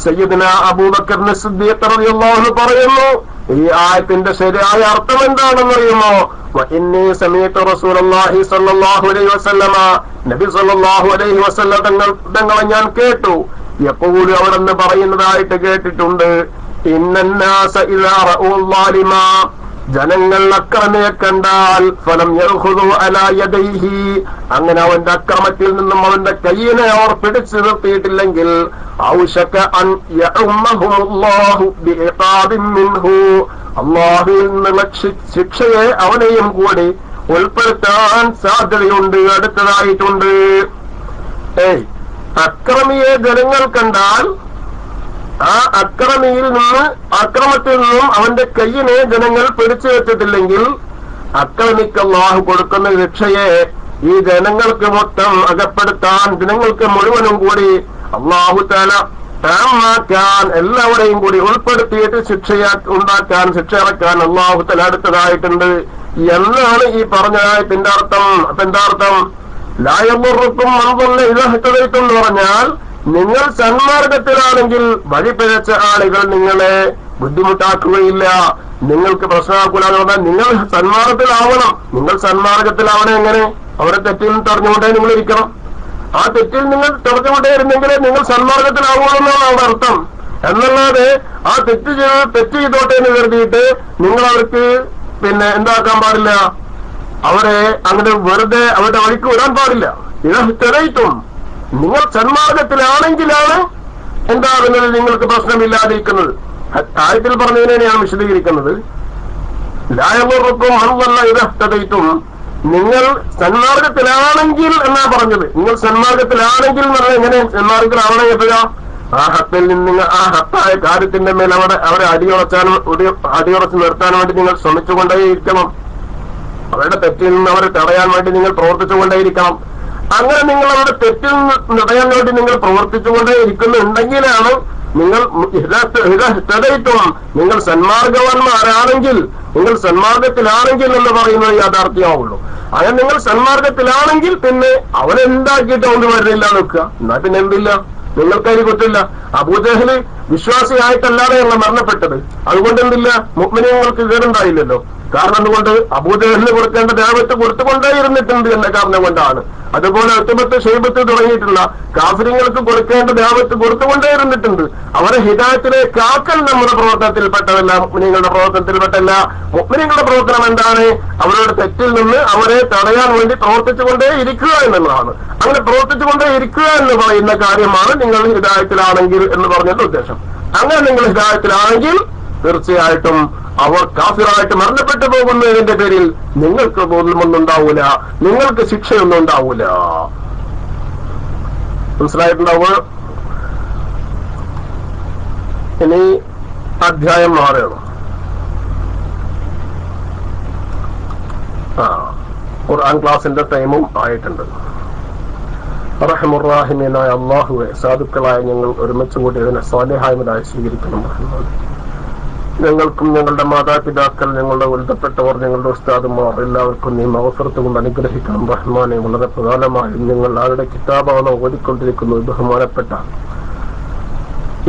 സയ്യിദുന അബൂബക്കർ സിദ്ദീഖ് റളിയല്ലാഹു അൻഹു പറയുന്നു, ഈ ആയത്തിന്റെ ശരിയായ അർത്ഥം എന്താണെന്നറിയുമോ? വഇന്നി സമീഅതു റസൂലുള്ളാഹി സ്വല്ലല്ലാഹു അലൈഹി വസല്ലമ, നബി സ്വല്ലല്ലാഹു അലൈഹി വസല്ലം തങ്ങളെ ഞാൻ കേട്ടു, യഖൂലു, അവിടെന്ന് പറയുന്നതായിട്ട് കേട്ടിട്ടുണ്ട്, ഇന്നന്നാസ ഇദാ റഅൂ ളാലിമ, ജനങ്ങൾ അക്രമിയെ കണ്ടാൽ, ഫലം യഖുദു അലാ യദൈഹി, അങ്ങനെ അവന്റെ അക്രമത്തിൽ നിന്നും അവന്റെ കയ്യിനെ അവർ പിടിച്ചു നിർത്തിയിട്ടില്ലെങ്കിൽ, ഔശക അൻ യഉമ്മഹുല്ലാഹു ബിഇഖാബിൻ മിൻഹു, അല്ലാഹുവിൽ നിന്നുള്ള ശിക്ഷയെ അവനെയും കൂടി ഉൾപ്പെടുത്താൻ സാധ്യതയുണ്ട്, അടുത്തതായിട്ടുണ്ട്. അക്രമിയെ ജനങ്ങൾ കണ്ടാൽ ആ അക്രമത്തിൽ നിന്നും അവന്റെ കയ്യിനെ ജനങ്ങൾ പിടിച്ചു വെച്ചിട്ടില്ലെങ്കിൽ, അക്രമിക്ക് അല്ലാഹു കൊടുക്കുന്ന ശിക്ഷയെ ഈ ജനങ്ങൾക്ക് മൊത്തം അകപ്പെടുത്താൻ, ജനങ്ങൾക്ക് മുഴുവനും കൂടി അല്ലാഹു തആല താമാക്കാൻ, എല്ലാവരെയും കൂടി ഉൾപ്പെടുത്തിയിട്ട് ശിക്ഷ ഇറക്കാൻ അല്ലാഹു തആല അടുത്തതായിട്ടുണ്ട് എന്നാണ് ഈ പറഞ്ഞ ആയത്തിന്റെ അർത്ഥം. അപ്പൊ എന്താ അർത്ഥം? ലാ യദുർറുക്കും മൻ ضل ഇദാ ഇഹ്തദൈതും എന്ന് പറഞ്ഞാൽ, നിങ്ങൾ സന്മാർഗത്തിലാണെങ്കിൽ വഴി പിഴച്ച ആളുകൾ നിങ്ങളെ ബുദ്ധിമുട്ടാക്കുകയില്ല, നിങ്ങൾക്ക് പ്രശ്നമാക്കൂല എന്ന് പറഞ്ഞാൽ നിങ്ങൾ സന്മാർഗത്തിലാവണം. നിങ്ങൾ സന്മാർഗത്തിലാവണം എങ്ങനെ? അവരെ തെറ്റിൽ നിന്ന് തടഞ്ഞുകൊണ്ടേ നിങ്ങൾ ഇരിക്കണം. ആ തെറ്റിൽ നിങ്ങൾ തടഞ്ഞുകൊണ്ടേ ഇരുന്നെങ്കിലേ നിങ്ങൾ സന്മാർഗത്തിലാവുമെന്നാണ് അവിടെ അർത്ഥം. എന്നല്ലാതെ ആ തെറ്റ് ചെയ്തോട്ടെ എന്ന് കരുതിയിട്ട് നിങ്ങൾ അവർക്ക് പിന്നെ എന്താക്കാൻ പാടില്ല, അവരെ അങ്ങനെ വെറുതെ അവരുടെ വഴിക്ക് വിടാൻ പാടില്ല. ഇതും നിങ്ങൾ സന്മാർഗത്തിലാണെങ്കിലാണ് എന്താകുന്നത്, നിങ്ങൾക്ക് പ്രശ്നമില്ലാതിരിക്കുന്നത്. ആയത്തിൽ പറഞ്ഞതിനെ ഞാൻ വിശദീകരിക്കുന്നത്, ലാ യദുർറുക്കും മൻ ضل ഇദാ ഇഹ്തദൈതും, നിങ്ങൾ സന്മാർഗത്തിലാണെങ്കിൽ എന്നാ പറഞ്ഞത്. നിങ്ങൾ സന്മാർഗത്തിലാണെങ്കിൽ എന്ന് പറഞ്ഞാൽ എങ്ങനെ സന്മാർഗത്തിലാവണം? എപ്പോഴാ? ആ ഹത്തിൽ നിന്ന് ആ ഹത്തായ കാര്യത്തിന്റെ മേൽ അവരെ അടിയുറച്ച് നിർത്താൻ വേണ്ടി നിങ്ങൾ ശ്രമിച്ചുകൊണ്ടേയിരിക്കണം. അവരുടെ തെറ്റിൽ നിന്ന് അവരെ തടയാൻ വേണ്ടി നിങ്ങൾ പ്രവർത്തിച്ചുകൊണ്ടേയിരിക്കണം. അങ്ങനെ നിങ്ങൾ അവരുടെ തെറ്റിൽ നിന്ന് തടയാൻ വേണ്ടി നിങ്ങൾ പ്രവർത്തിച്ചുകൊണ്ടേ ഇരിക്കുന്നുണ്ടെങ്കിലാണ് നിങ്ങൾ നിങ്ങൾ സന്മാർഗവാന്മാരാണെങ്കിൽ, നിങ്ങൾ സന്മാർഗത്തിലാണെങ്കിൽ എന്ന് പറയുന്നത് യാഥാർത്ഥ്യമാവുള്ളൂ. അങ്ങനെ നിങ്ങൾ സന്മാർഗത്തിലാണെങ്കിൽ പിന്നെ അവനെന്താക്കിയിട്ട് കൊണ്ട് വരുന്നില്ല നോക്കുക, എന്നാ പിന്നെ എന്തില്ല, നിങ്ങൾക്കതിന് കുറ്റില്ല. അബൂജഹല് വിശ്വാസിയായിട്ടല്ലാതെയാണ് മരണപ്പെട്ടത്, അതുകൊണ്ട് എന്തില്ല, മുഅ്മിനീങ്ങൾക്ക് കേടുണ്ടായില്ലല്ലോ. കാരണം എന്തുകൊണ്ട്? അബൂജഹലിന് കൊടുക്കേണ്ട ദഅവത്ത് കൊടുത്തുകൊണ്ടേ ഇരുന്നിട്ടുണ്ട് എന്ന കാരണം കൊണ്ടാണ്. അതുപോലെ ഉത്ബത്ത് ഷൈബത്ത് തുടങ്ങിയിട്ടുള്ള കാഫിര്യങ്ങൾക്ക് കൊടുക്കേണ്ട ദഅവത്ത് കൊടുത്തുകൊണ്ടേ ഇരുന്നിട്ടുണ്ട്. അവരെ ഹിദായത്തിലേക്ക് ആക്കൽ നമ്മുടെ പ്രവർത്തനത്തിൽപ്പെട്ടതല്ല, മുഅ്മിനീങ്ങളുടെ പ്രവർത്തനത്തിൽപ്പെട്ടല്ല. മുഅ്മിനീങ്ങളുടെ പ്രവർത്തനം എന്താണ്? അവരുടെ തെറ്റിൽ നിന്ന് അവരെ തടയാൻ വേണ്ടി പ്രവർത്തിച്ചുകൊണ്ടേ ഇരിക്കുക എന്നുള്ളതാണ്. അങ്ങനെ പ്രവർത്തിച്ചുകൊണ്ടേ ഇരിക്കുക എന്ന് പറയുന്ന കാര്യമാണ് നിങ്ങൾ ഹിദായത്തിലാണെങ്കിൽ എന്ന് പറഞ്ഞതിന്റെ ഉദ്ദേശം. അങ്ങനെ നിങ്ങൾ ഹിദായത്തിലാണെങ്കിൽ തീർച്ചയായിട്ടും അവർ കാഫിറായിട്ട് മരണപ്പെട്ടു പോകുന്നതിന്റെ പേരിൽ നിങ്ങൾക്ക് ഒന്നും ഉണ്ടാവൂല, നിങ്ങൾക്ക് ശിക്ഷയൊന്നും ഉണ്ടാവൂല. മനസ്സിലായിട്ടുണ്ടാവുക? ഇനി അധ്യായം 6 ഖുർആൻ ക്ലാസിന്റെ ടൈമും ആയിട്ടുണ്ട്. റഹ്മുർ-റഹീമീനായ അല്ലാഹുവേ, സാധുക്കളായ ഞങ്ങൾ ഒരുമിച്ച് കൂടി അതിനെ സ്വാലിഹായതായി സ്വീകരിക്കണം. ഞങ്ങൾക്കും ഞങ്ങളുടെ മാതാപിതാക്കൾ, ഞങ്ങളുടെ ബന്ധപ്പെട്ടവർ, ഞങ്ങളുടെ ഉസ്താദുമാർ എല്ലാവർക്കും നീ മഗ്ഫിറത്ത് കൊണ്ട് അനുഗ്രഹിക്കണം റഹ്മാനെ. വളരെ പ്രധാനമായും ഞങ്ങൾ ആരുടെ കിതാബാണോ ഓതിക്കൊണ്ടിരിക്കുന്നത് ബഹുമാനപ്പെട്ട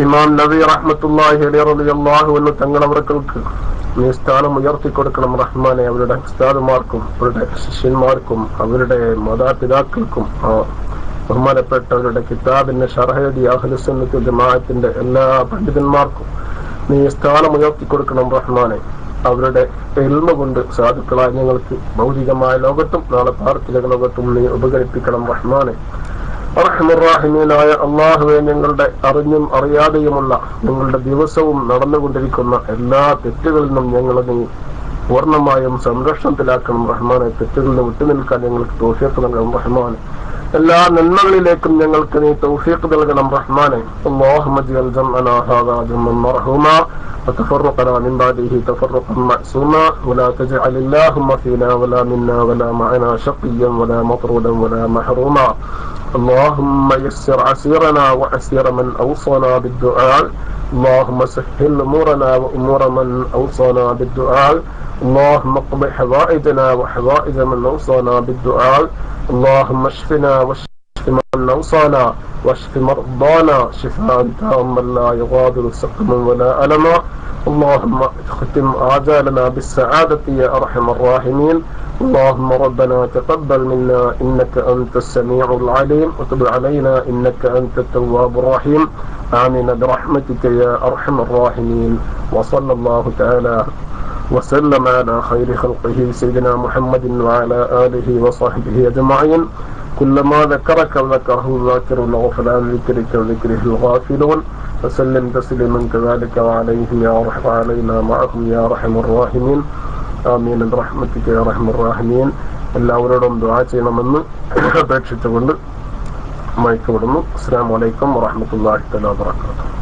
ഇമാം നബി റഹ്മത്തുള്ളാഹി അലൈഹി റളിയല്ലാഹു അൻഹു തങ്ങളവർക്ക് നീ സ്ഥാനം ഉയർത്തിക്കൊടുക്കണം റഹ്മാനെ. അവരുടെ ഉസ്താദുമാർക്കും അവരുടെ ശിഷ്യന്മാർക്കും അവരുടെ മാതാപിതാക്കൾക്കും ബഹുമാനപ്പെട്ടവരുടെ കിതാബിന്റെ ശർഹ് എഴുതി അഹ്ലുസുന്നത്ത് ജമാഅത്തിന്റെ എല്ലാ പണ്ഡിതന്മാർക്കും നീ സ്ഥാനം ഉയർത്തിക്കൊടുക്കണം റഹ്മാനെ. അവരുടെ ഇൽമ കൊണ്ട് സാധുക്കളായ ഞങ്ങൾക്ക് ഭൗതികമായ ലോകത്തും നാളെ പാർഥിക ലോകത്തും നീ ഉപകരിപ്പിക്കണം റഹ്മാനെ. റഹ്മുർ-റഹീമീനായ അല്ലാഹുവേ, ഞങ്ങളുടെ അറിഞ്ഞും അറിയാതെയുമുള്ള ഞങ്ങളുടെ ദിവസവും നടന്നുകൊണ്ടിരിക്കുന്ന എല്ലാ തെറ്റുകളിൽ നിന്നും ഞങ്ങളെ നീ പൂർണ്ണമായും സംരക്ഷണത്തിലാക്കണം റഹ്മാനെ. തെറ്റുകളിൽ നിന്ന് വിട്ടുനിൽക്കാൻ ഞങ്ങൾക്ക് തൗഫീഖ് നൽകണം റഹ്മാനെ. എല്ലാ നന്മകളിലേക്കും ഞങ്ങൾക്ക് നീ തൗഫീഖ് നൽകണം റഹ്മാനെ. അല്ലാഹുമ്മ ജഅൽ ജംഅനാ ഹാദാ ജംഅൻ മർഹൂമാ وتفرقنا من بعده تفرقا معصوما ولا تجعل اللهم فينا ولا منا ولا معنا شقيا ولا مطرودا ولا محروما. اللهم يسر عسيرنا وعسير من أوصانا بالدعاء. اللهم سهل أمورنا وأمور من أوصانا بالدعاء. اللهم اقض حوائجنا وحوائج من أوصانا بالدعاء. اللهم اشفنا واشف من أوصانا واشف مرضانا شفاء تاما لا يغادر سقما ولا ألما. اللهم اختم آجالنا بالسعادة يا أرحم الراحمين. اللهم ربنا تقبل منا إنك أنت السميع العليم وتب علينا إنك أنت التواب الرحيم. آمين برحمتك يا أرحم الراحمين. وصلى الله تعالى وسلم على خير خلقه سيدنا محمد وعلى آله وصحبه أجمعين. كلما ذكرك ذكره الذاكرون وغفلان ذكرك وذكره الغافلون. وسلم تسليما كذلك وعليهم يا رحم علينا معهم يا أرحم الراحمين. آمين برحمتك يا أرحم الراحمين. എല്ലാവരോടും ദുആ ചെയ്യണമെന്ന് അപേക്ഷിച്ചുകൊണ്ട് മയക്കപ്പെടുന്നു. അസ്സലാമു അലൈക്കും വറഹ്മത്തുള്ളാഹി തആല വബറകാതുഹു.